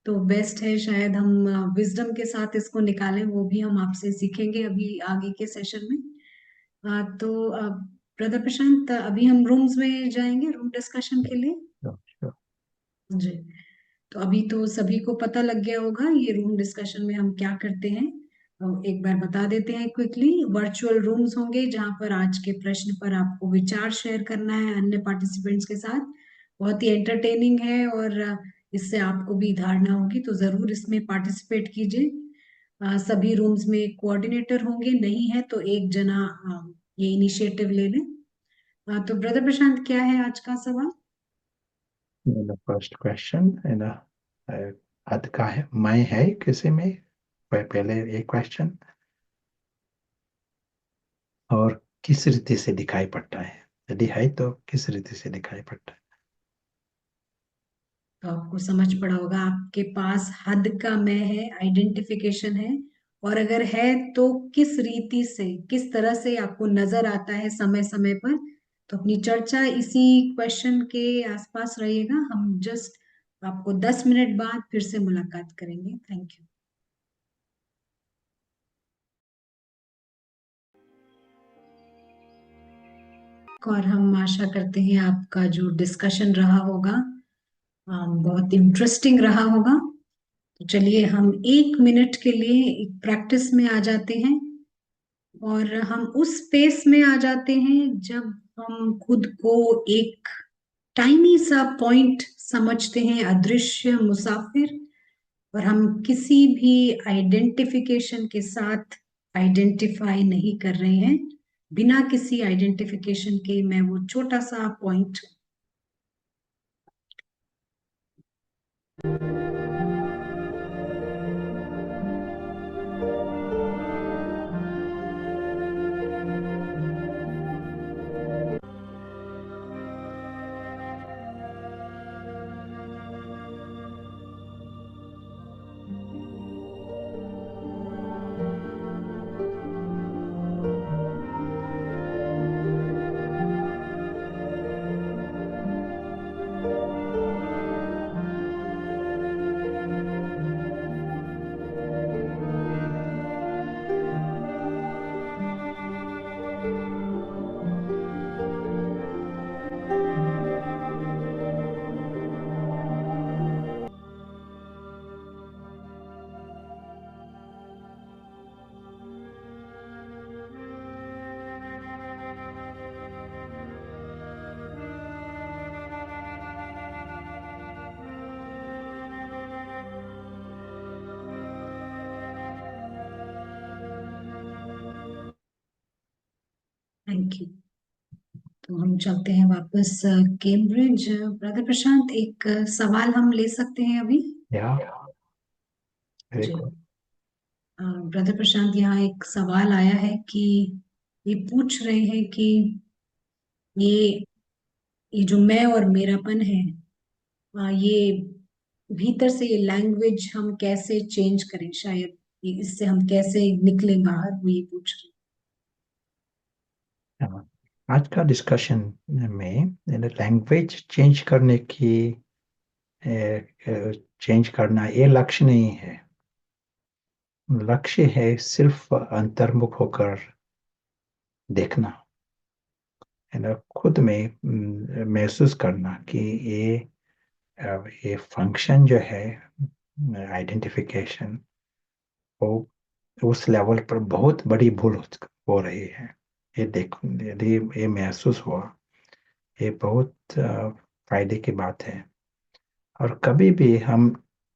तो बेस्ट है शायद हम विजडम के साथ इसको निकालें, वो भी हम आपसे सीखेंगे अभी आगे के सेशन में। तो ब्रदर प्रशांत, अभी हम रूम्स में जाएंगे रूम डिस्कशन के लिए। Sure, sure. जी। तो अभी तो सभी को पता लग गया होगा ये रूम डिस्कशन में हम क्या करते हैं। तो एक बार बता देते हैं क्विकली। वर्चुअल रूम्स होंगे जहां पर आज के प्रश्न पर आपको विचार शेयर करना है अन्य पार्टिसिपेंट्स के साथ। बहुत ही एंटरटेनिंग है, और इससे आपको भी धारणा होगी, तो जरूर इसमें पार्टिसिपेट कीजिए। सभी रूम्स में कोऑर्डिनेटर होंगे, नहीं है तो एक जना ये इनिशिएटिव ले लें। तो ब्रदर प्रशांत, क्या है आज का सवाल? The first question, हद का है, मैं है किसी में, पहले एक क्वेश्चन, और किस रीति से दिखाई पड़ता है, यदि है तो किस रीति से दिखाई पड़ता है। तो आपको समझ पड़ा होगा, आपके पास हद का मैं है, आइडेंटिफिकेशन है, और अगर है तो किस रीति से, किस तरह से आपको नजर आता है समय समय पर। तो अपनी चर्चा इसी क्वेश्चन के आसपास रहिएगा। हम जस्ट आपको 10 मिनट बाद फिर से मुलाकात करेंगे। Thank you. और हम आशा करते हैं आपका जो डिस्कशन रहा होगा बहुत इंटरेस्टिंग रहा होगा। तो चलिए हम 1 मिनट के लिए एक प्रैक्टिस में आ जाते हैं, और हम उस स्पेस में आ जाते हैं जब हम खुद को एक टाइनी सा पॉइंट समझते हैं, अदृश्य मुसाफिर। और हम किसी भी आइडेंटिफिकेशन के साथ आइडेंटिफाई नहीं कर रहे हैं, बिना किसी आइडेंटिफिकेशन के मैं वो छोटा सा पॉइंट। Thank you. तो हम चलते हैं वापस कैम्ब्रिज। ब्रदर प्रशांत, एक सवाल हम ले सकते हैं अभी? या वेरी जी। गुड। ब्रदर प्रशांत, यहाँ एक सवाल आया है कि ये पूछ रहे हैं कि ये ये जो मैं और मेरापन है, ये भीतर से ये लैंग्वेज हम कैसे चेंज करें, शायद इससे हम कैसे निकलें बाहर, वो ये पूछ रहे आज का डिस्कशन में लैंग्वेज चेंज करने की, चेंज करना ये लक्ष्य नहीं है। लक्ष्य है सिर्फ अंतर्मुख होकर देखना, है ना, खुद में महसूस करना कि ये फंक्शन जो है आइडेंटिफिकेशन, वो उस लेवल पर बहुत बड़ी भूल हो रही है। ये देख, यदि ये महसूस हुआ, ये बहुत फायदे की बात है। और कभी भी हम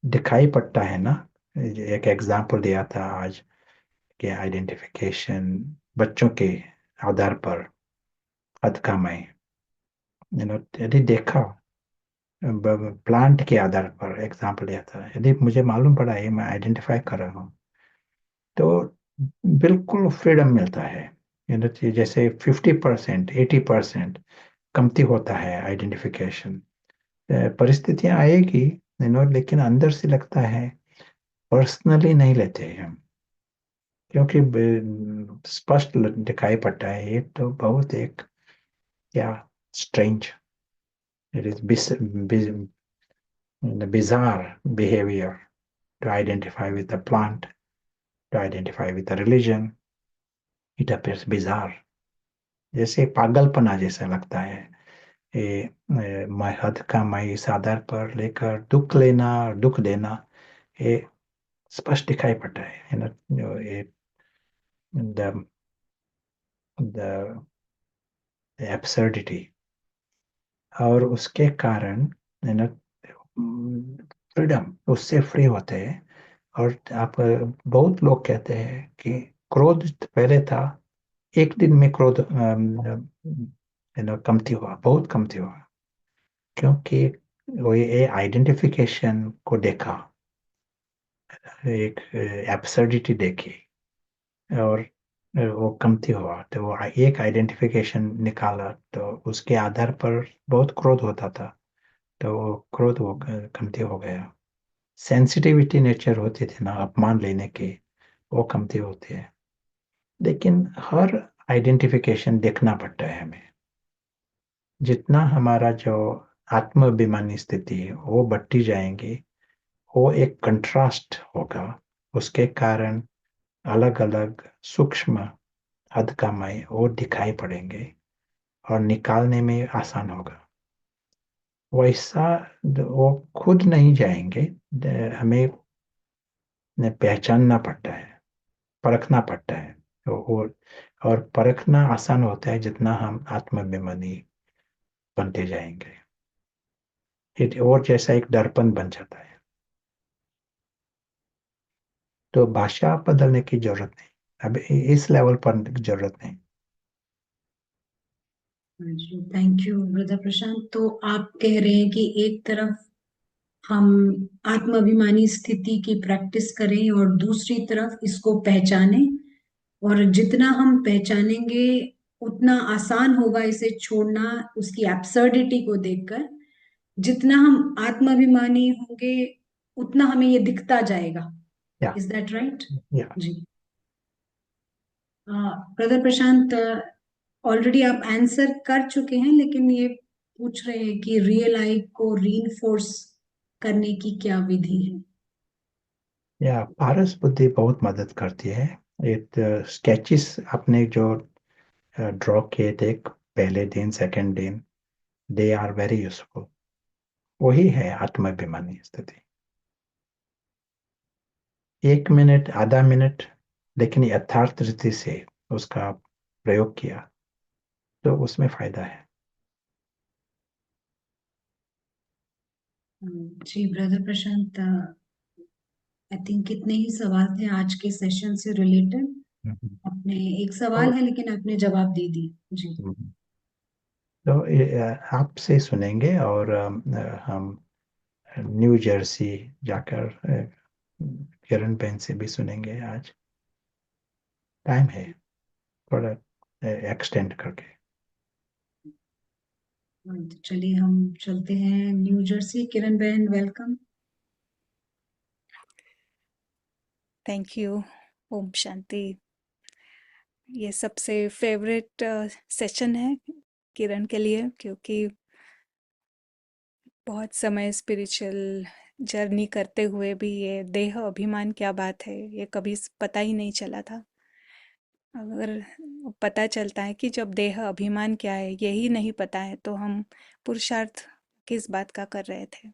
दिखाई पड़ता है ना, एक एग्जांपल दिया था आज कि आइडेंटिफिकेशन बच्चों के आधार पर हद का मैं, यदि देखा प्लांट के आधार पर एग्जाम्पल लिया था, यदि मुझे मालूम पड़ा है, मैं आइडेंटिफाई कर रहा हूँ, तो बिल्कुल फ्रीडम मिलता है। जैसे 50%, 80% कमती होता है आइडेंटिफिकेशन। परिस्थितियां आएगी, लेकिन अंदर से लगता है पर्सनली नहीं लेते हैं हम, क्योंकि स्पष्ट दिखाई पड़ता है ये तो बहुत एक क्या strange, it is bizarre behavior to identify with a plant, to identify with a religion. It appears bizarre, जैसे पागलपना जैसा लगता है। ये मैं हद का मैं इस आधार पर लेकर दुख लेना और दुख देना, ये स्पष्ट दिखाई पड़ता है ना, ये द द एब्सर्डिटी, और उसके कारण है ना फ्रीडम, उससे फ्री होते हैं। और आप बहुत लोग कहते हैं कि क्रोध पहले था, एक दिन में क्रोध कमती हुआ, बहुत कमती हुआ, क्योंकि वो ये आइडेंटिफिकेशन को देखा, एक एब्सर्डिटी देखी, और वो कमती हुआ, तो वो एक आइडेंटिफिकेशन निकाला, तो उसके आधार पर बहुत क्रोध होता था, तो वो क्रोध वो कमती हो गया। सेंसिटिविटी नेचर होती थी ना अपमान लेने की, वो कमती होती है। लेकिन हर आइडेंटिफिकेशन देखना पड़ता है हमें। जितना हमारा जो आत्माभिमानी स्थिति है वो बढ़ती जाएंगी, वो एक कंट्रास्ट होगा, उसके कारण अलग अलग सूक्ष्म हदकामय वो दिखाई पड़ेंगे, और निकालने में आसान होगा। वैसा वो खुद नहीं जाएंगे, हमें पहचानना पड़ता है, परखना पड़ता है। और परखना आसान होता है जितना हम आत्माभिमानी बनते जाएंगे, और जैसा एक दर्पण बन जाता है। तो भाषा बदलने की जरूरत नहीं, अब इस लेवल पर जरूरत नहीं। जी, थैंक यू ब्रदर प्रशांत। तो आप कह रहे हैं कि एक तरफ हम आत्माभिमानी स्थिति की प्रैक्टिस करें और दूसरी तरफ इसको पहचानें, और जितना हम पहचानेंगे उतना आसान होगा इसे छोड़ना, उसकी एब्सर्डिटी को देखकर। जितना हम आत्माभिमानी होंगे उतना हमें ये दिखता जाएगा। या इज दैट राइट? या जी। ब्रदर प्रशांत, ऑलरेडी आप आंसर कर चुके हैं, लेकिन ये पूछ रहे हैं कि रियल आई को रीइंफोर्स करने की क्या विधि है? या पारस बुद्धि बहुत मदद करती है। एक स्केचेस अपने जो ड्रॉ किए थे पहले दिन सेकंड दिन, दे आर वेरी यूजफुल। वही है आत्माभिमानी स्थिति। 1 मिनट, आधा मिनट, लेकिन यथार्थ रीति से उसका प्रयोग किया तो उसमें फायदा है। जी ब्रदर प्रशांत, आई थिंक कितने ही सवाल थे आज के सेशन से रिलेटेड। हम्म। आपने एक सवाल और है लेकिन आपने जवाब दे दिए जी। हम्म, तो आपसे सुनेंगे, और हम न्यू जर्सी जाकर किरण बेन से भी सुनेंगे आज। टाइम है थोड़ा एक्सटेंड करके। तो चलिए हम चलते हैं न्यू जर्सी। किरण बहन, welcome. Thank you. Om Shanti. ये सबसे फेवरेट सेशन है किरण के लिए, क्योंकि बहुत समय स्पिरिचुअल जर्नी करते हुए भी ये देह अभिमान क्या बात है ये कभी पता ही नहीं चला था। अगर पता चलता है कि जब देह अभिमान क्या है यही नहीं पता है तो हम पुरुषार्थ किस बात का कर रहे थे।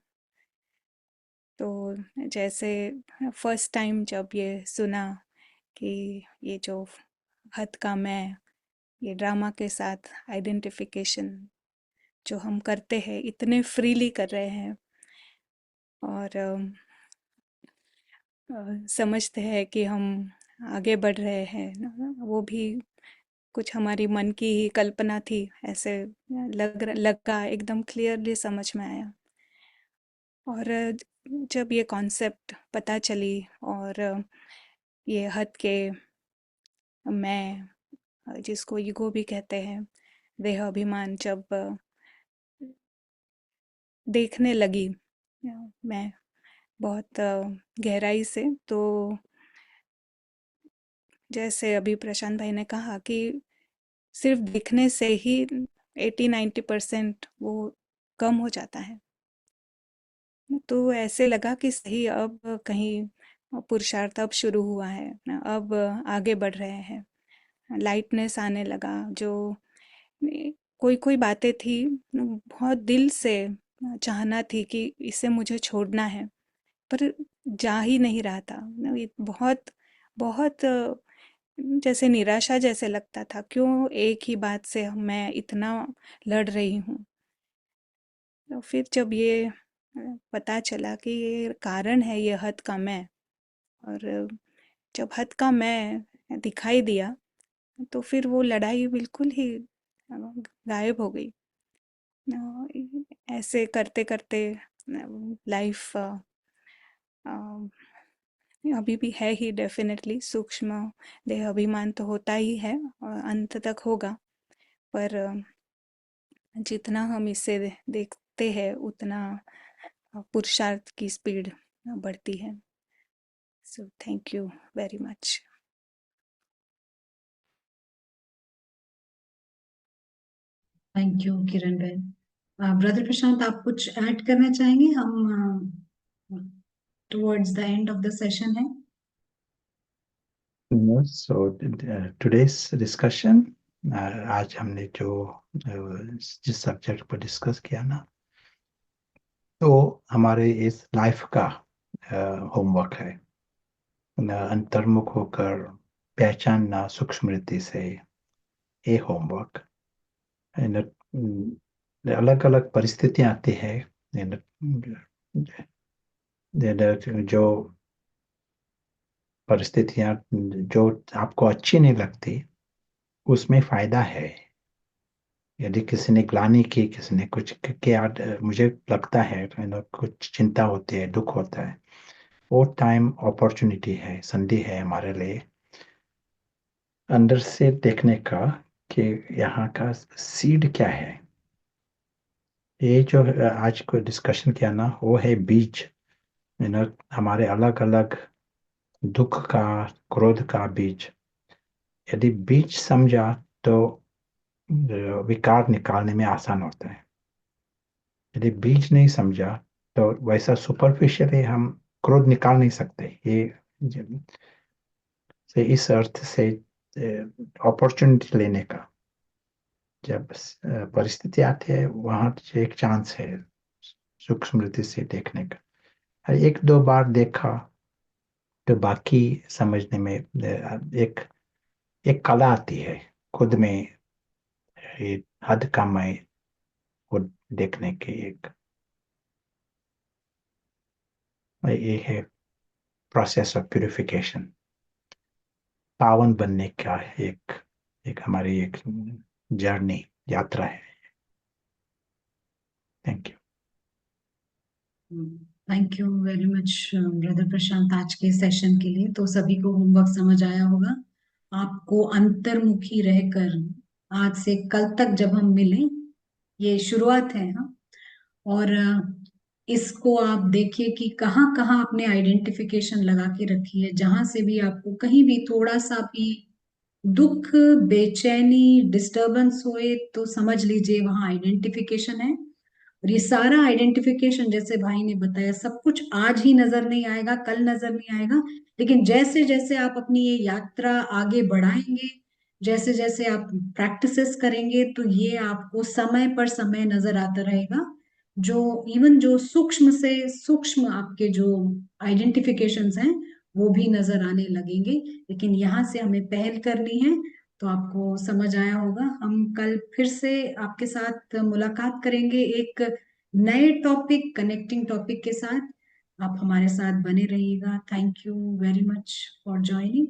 तो जैसे फर्स्ट टाइम जब ये सुना कि ये जो हद का मैं, ये ड्रामा के साथ आइडेंटिफिकेशन जो हम करते हैं इतने फ्रीली कर रहे हैं, और समझते हैं कि हम आगे बढ़ रहे हैं ना, वो भी कुछ हमारी मन की ही कल्पना थी, ऐसे लगा एकदम क्लियरली समझ में आया। और जब ये कॉन्सेप्ट पता चली और ये हद के मैं, जिसको ईगो भी कहते हैं, देह अभिमान, जब देखने लगी मैं बहुत गहराई से, तो जैसे अभी प्रशांत भाई ने कहा कि सिर्फ दिखने से ही 80-90% वो कम हो जाता है। तो ऐसे लगा कि सही, अब कहीं पुरुषार्थ अब शुरू हुआ है, अब आगे बढ़ रहे हैं, लाइटनेस आने लगा। जो कोई कोई बातें थी, बहुत दिल से चाहना थी कि इसे मुझे छोड़ना है, पर जा ही नहीं रहा था। बहुत बहुत जैसे निराशा जैसे लगता था, क्यों एक ही बात से मैं इतना लड़ रही हूँ। तो फिर जब ये पता चला कि ये कारण है, ये हद का मैं, और जब हद का मैं दिखाई दिया, तो फिर वो लड़ाई बिल्कुल ही गायब हो गई। ऐसे करते करते लाइफ अभी भी है ही, डेफिनेटली सूक्ष्म देह अभिमान तो होता ही है और अंत तक होगा, पर जितना हम इसे देखते हैं उतना पुरुषार्थ की स्पीड बढ़ती है। So thank you very much. Thank you Kiran बहन। ब्रदर प्रशांत, आप कुछ ऐड करना चाहेंगे? हम towards the end of the session है। सो टुडेस डिस्कशन, आज हमने जो जिस सब्जेक्ट पर डिस्कस किया ना, तो हमारे इस लाइफ का होमवर्क है, अंतर्मुख होकर पहचानना सूक्ष्म रीति से, ये होमवर्क। अलग अलग परिस्थितियां आती है, जो परिस्थितियां जो आपको अच्छी नहीं लगती, उसमें फायदा है। यदि किसी ने ग्लानि की, किसी ने कुछ किया, मुझे लगता है कुछ चिंता होती है, दुख होता है, वो टाइम अपॉर्चुनिटी है, संधि है हमारे लिए अंदर से देखने का कि यहाँ का सीड क्या है। ये जो आज को डिस्कशन किया ना, वो है बीज। हमारे अलग अलग दुख का, क्रोध का बीज। यदि बीज समझा तो विकार निकालने में आसान होता है। यदि बीज नहीं समझा तो वैसा सुपरफिशियली हम क्रोध निकाल नहीं सकते। ये से इस अर्थ से अपॉर्चुनिटी लेने का, जब परिस्थिति आती है, वहां एक चांस है सूक्ष्म रीति से देखने का। एक दो बार देखा तो बाकी समझने में एक एक कला आती है खुद में, ये हद का मैं को देखने की एक, ये है प्रोसेस ऑफ प्यूरिफिकेशन, पावन बनने का एक एक हमारी एक जर्नी, यात्रा है। Thank you. Thank you very much brother Prashant, आज के सेशन के लिए। तो सभी को होमवर्क समझ आया होगा। आपको अंतर्मुखी रहकर आज से कल तक जब हम मिलें, ये शुरुआत है, हाँ। और इसको आप देखिए कि कहाँ कहाँ आपने आइडेंटिफिकेशन लगा के रखी है। जहां से भी आपको कहीं भी थोड़ा सा भी दुख, बेचैनी, डिस्टरबेंस होए, तो समझ लीजिए वहां आइडेंटिफिकेशन है। और ये सारा आइडेंटिफिकेशन, जैसे भाई ने बताया, सब कुछ आज ही नजर नहीं आएगा, कल नजर नहीं आएगा, लेकिन जैसे जैसे आप अपनी ये यात्रा आगे बढ़ाएंगे, जैसे जैसे आप प्रैक्टिसेस करेंगे, तो ये आपको समय पर समय नजर आता रहेगा। जो इवन जो सूक्ष्म से सूक्ष्म आपके जो आइडेंटिफिकेशंस हैं, वो भी नजर आने लगेंगे। लेकिन यहाँ से हमें पहल करनी है। तो आपको समझ आया होगा। हम कल फिर से आपके साथ मुलाकात करेंगे एक नए टॉपिक, कनेक्टिंग टॉपिक के साथ। आप हमारे साथ बने रहिएगा। Thank you very much for joining.